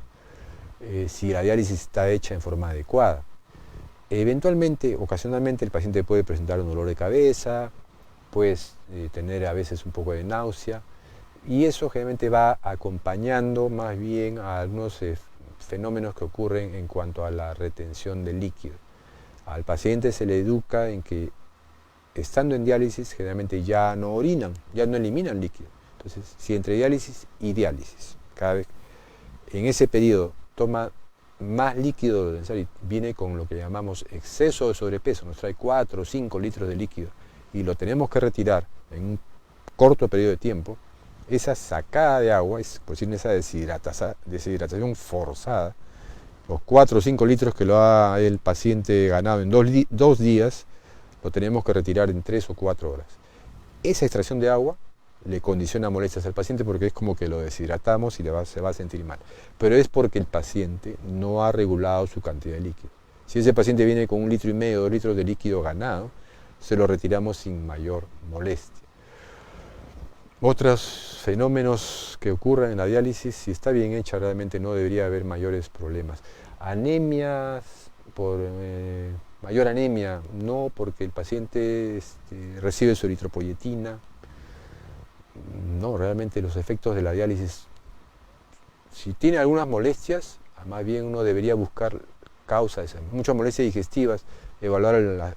si la diálisis está hecha en forma adecuada. Eventualmente, ocasionalmente, el paciente puede presentar un dolor de cabeza, puede tener a veces un poco de náusea, y eso generalmente va acompañando más bien a algunos fenómenos que ocurren en cuanto a la retención del líquido. Al paciente se le educa en que estando en diálisis generalmente ya no orinan, ya no eliminan líquido. Entonces, si entre diálisis y diálisis, cada vez en ese periodo toma más líquido de lo necesario y viene con lo que llamamos exceso de sobrepeso, nos trae 4 o 5 litros de líquido y lo tenemos que retirar en un corto periodo de tiempo, esa sacada de agua, es por decir esa deshidratación forzada, los 4 o 5 litros que lo ha el paciente ganado en 2 días, lo tenemos que retirar en 3 o 4 horas. Esa extracción de agua le condiciona molestias al paciente porque es como que lo deshidratamos y se va a sentir mal. Pero es porque el paciente no ha regulado su cantidad de líquido. Si ese paciente viene con 1,5 litros, 2 litros de líquido ganado, se lo retiramos sin mayor molestia. Otros fenómenos que ocurren en la diálisis, si está bien hecha, realmente no debería haber mayores problemas. Anemias, mayor anemia, no, porque el paciente recibe su eritropoyetina. No, realmente los efectos de la diálisis, si tiene algunas molestias, más bien uno debería buscar causas, muchas molestias digestivas, evaluar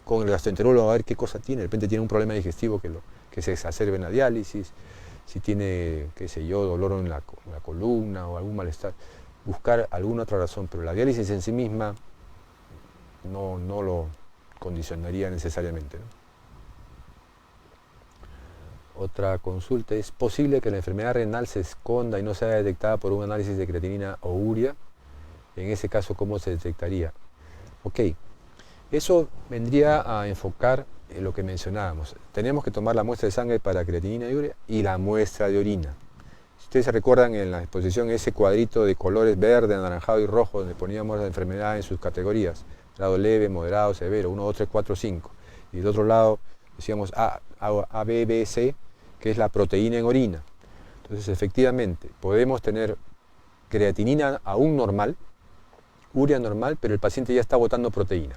con el gastroenterólogo a ver qué cosa tiene. De repente tiene un problema digestivo que se exacerbe en la diálisis, si tiene, qué sé yo, dolor en la columna o algún malestar. Buscar alguna otra razón, pero la diálisis en sí misma no lo condicionaría necesariamente, ¿no? Otra consulta: ¿es posible que la enfermedad renal se esconda y no sea detectada por un análisis de creatinina o urea? En ese caso, ¿cómo se detectaría? Ok, eso vendría a enfocar en lo que mencionábamos. Tenemos que tomar la muestra de sangre para creatinina y urea y la muestra de orina. Si ustedes se recuerdan en la exposición ese cuadrito de colores verde, anaranjado y rojo donde poníamos la enfermedad en sus categorías, grado leve, moderado, severo, 1, 2, 3, 4, 5. Y del otro lado decíamos A, B, B, C, que es la proteína en orina. Entonces, efectivamente, podemos tener creatinina aún normal, urea normal, pero el paciente ya está botando proteína.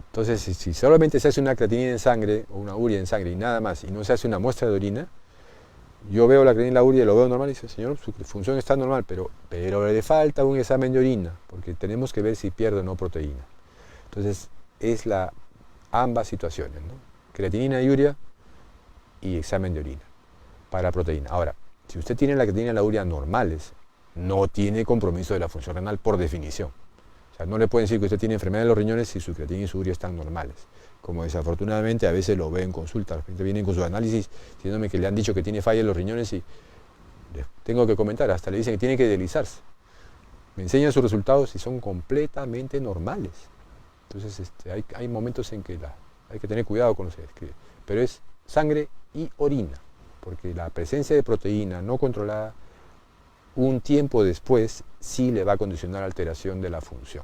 Entonces, si solamente se hace una creatinina en sangre o una urea en sangre y nada más, y no se hace una muestra de orina, yo veo la creatinina y la urea y lo veo normal y dice, señor, su función está normal, pero le falta un examen de orina, porque tenemos que ver si pierde o no proteína. Entonces, es ambas situaciones, ¿no? Creatinina y urea y examen de orina para proteína. Ahora, si usted tiene la creatinina y la urea normales, no tiene compromiso de la función renal por definición. O sea, no le pueden decir que usted tiene enfermedad de los riñones si su creatinina y su urea están normales. Como desafortunadamente a veces lo ve en consulta. La gente viene con su análisis diciéndome que le han dicho que tiene falla en los riñones y les tengo que comentar, hasta le dicen que tiene que dializarse. Me enseñan sus resultados y son completamente normales. Entonces hay momentos en que hay que tener cuidado con lo que se escribe. Pero es sangre y orina, porque la presencia de proteína no controlada un tiempo después sí le va a condicionar alteración de la función.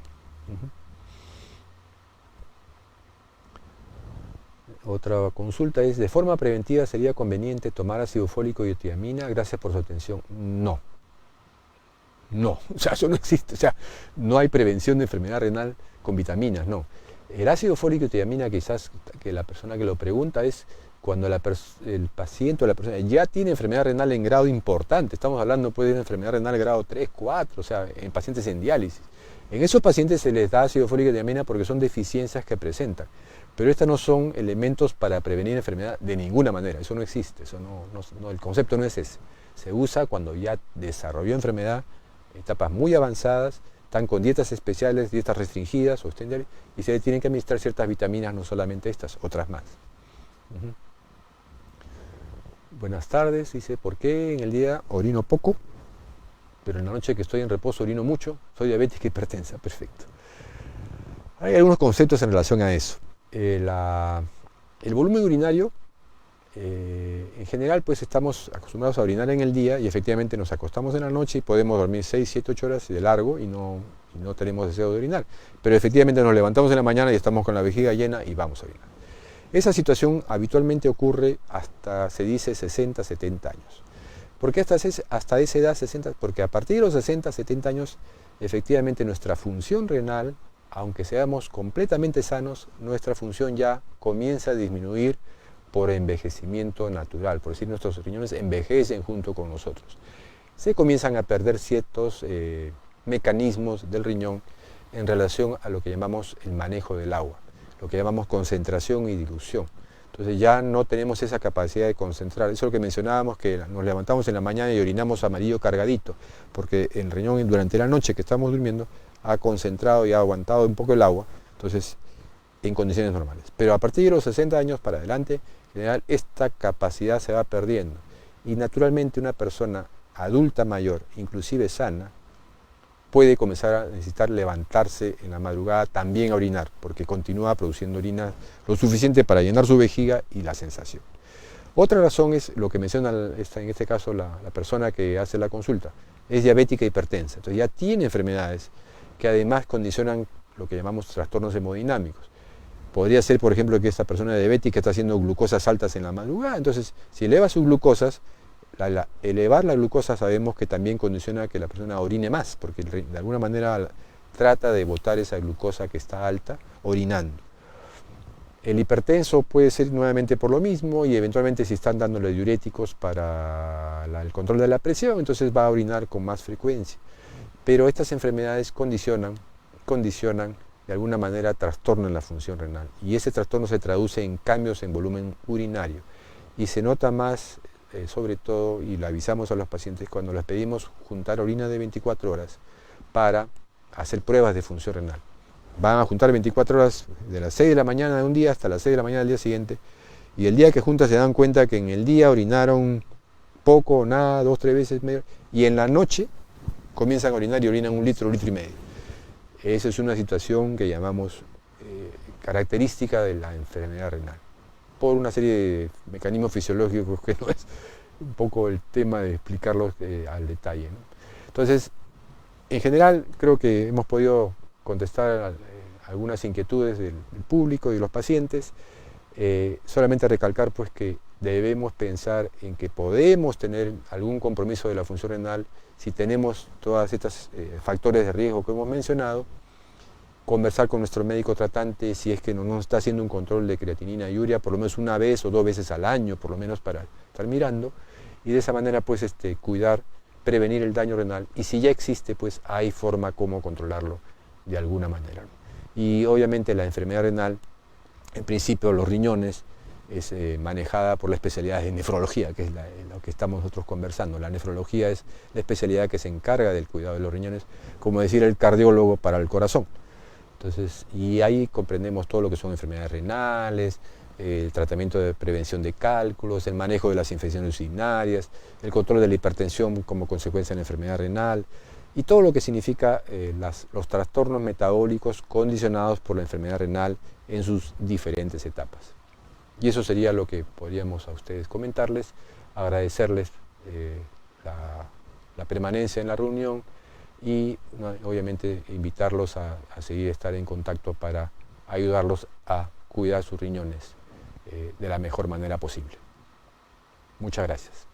Otra consulta es: ¿de forma preventiva sería conveniente tomar ácido fólico y tiamina? Gracias por su atención. No, o sea, eso no existe. O sea, no hay prevención de enfermedad renal con vitaminas, no. El ácido fólico y tiamina, quizás que la persona que lo pregunta, es cuando el paciente o la persona ya tiene enfermedad renal en grado importante. Estamos hablando pues, de una enfermedad renal grado 3, 4, o sea, en pacientes en diálisis. En esos pacientes se les da ácido fólico y tiamina porque son deficiencias que presentan. Pero estas no son elementos para prevenir enfermedad de ninguna manera. Eso no existe. El concepto no es ese. Se usa cuando ya desarrolló enfermedad, etapas muy avanzadas, están con dietas especiales, dietas restringidas, y se le tienen que administrar ciertas vitaminas, no solamente estas, otras más. Buenas tardes, dice: ¿por qué en el día orino poco, pero en la noche que estoy en reposo orino mucho? Soy diabética y hipertensa. Perfecto. Hay algunos conceptos en relación a eso. El volumen urinario, en general, pues estamos acostumbrados a orinar en el día y efectivamente nos acostamos en la noche y podemos dormir 6, 7, 8 horas de largo y no tenemos deseo de orinar. Pero efectivamente nos levantamos en la mañana y estamos con la vejiga llena y vamos a orinar. Esa situación habitualmente ocurre hasta, se dice, 60, 70 años. ¿Por qué hasta esa edad, 60? Porque a partir de los 60, 70 años, efectivamente nuestra función renal, aunque seamos completamente sanos, nuestra función ya comienza a disminuir por envejecimiento natural. Por decir, nuestros riñones envejecen junto con nosotros. Se comienzan a perder ciertos mecanismos del riñón en relación a lo que llamamos el manejo del agua, lo que llamamos concentración y dilución. Entonces ya no tenemos esa capacidad de concentrar. Eso es lo que mencionábamos, que nos levantamos en la mañana y orinamos amarillo cargadito, porque el riñón durante la noche que estamos durmiendo ha concentrado y ha aguantado un poco el agua, entonces en condiciones normales. Pero a partir de los 60 años para adelante, en general, esta capacidad se va perdiendo. Y naturalmente una persona adulta mayor, inclusive sana, puede comenzar a necesitar levantarse en la madrugada también a orinar, porque continúa produciendo orina lo suficiente para llenar su vejiga y la sensación. Otra razón es lo que menciona en este caso la persona que hace la consulta: es diabética e hipertensa. Entonces ya tiene enfermedades que además condicionan lo que llamamos trastornos hemodinámicos. Podría ser, por ejemplo, que esta persona diabética está haciendo glucosas altas en la madrugada. Entonces, si eleva sus glucosas, elevar la glucosa sabemos que también condiciona que la persona orine más, porque de alguna manera trata de botar esa glucosa que está alta orinando. El hipertenso puede ser nuevamente por lo mismo, y eventualmente si están dándole diuréticos para el control de la presión, entonces va a orinar con más frecuencia. Pero estas enfermedades condicionan de alguna manera trastornan la función renal. Y ese trastorno se traduce en cambios en volumen urinario. Y se nota más, sobre todo, y lo avisamos a los pacientes cuando les pedimos juntar orina de 24 horas para hacer pruebas de función renal. Van a juntar 24 horas de las 6 de la mañana de un día hasta las 6 de la mañana del día siguiente. Y el día que juntan se dan cuenta que en el día orinaron poco o nada, 2 o 3 veces medio, y en la noche comienzan a orinar y orinan 1 litro, 1 litro y medio. Esa es una situación que llamamos característica de la enfermedad renal, por una serie de mecanismos fisiológicos que no es un poco el tema de explicarlos al detalle, ¿no? Entonces, en general, creo que hemos podido contestar algunas inquietudes del público y de los pacientes. Solamente recalcar pues que debemos pensar en que podemos tener algún compromiso de la función renal si tenemos todos estos factores de riesgo que hemos mencionado, conversar con nuestro médico tratante si es que no nos está haciendo un control de creatinina y urea por lo menos 1 vez o 2 veces al año, por lo menos para estar mirando, y de esa manera pues cuidar, prevenir el daño renal, y si ya existe pues hay forma como controlarlo de alguna manera. Y obviamente la enfermedad renal, en principio los riñones, es manejada por la especialidad de nefrología, que es lo que estamos nosotros conversando. La nefrología es la especialidad que se encarga del cuidado de los riñones, como decir el cardiólogo para el corazón. Entonces, y ahí comprendemos todo lo que son enfermedades renales, el tratamiento de prevención de cálculos, el manejo de las infecciones urinarias, el control de la hipertensión como consecuencia de la enfermedad renal, y todo lo que significa los trastornos metabólicos condicionados por la enfermedad renal en sus diferentes etapas. Y eso sería lo que podríamos a ustedes comentarles, agradecerles la permanencia en la reunión y obviamente invitarlos a seguir estar en contacto para ayudarlos a cuidar sus riñones de la mejor manera posible. Muchas gracias.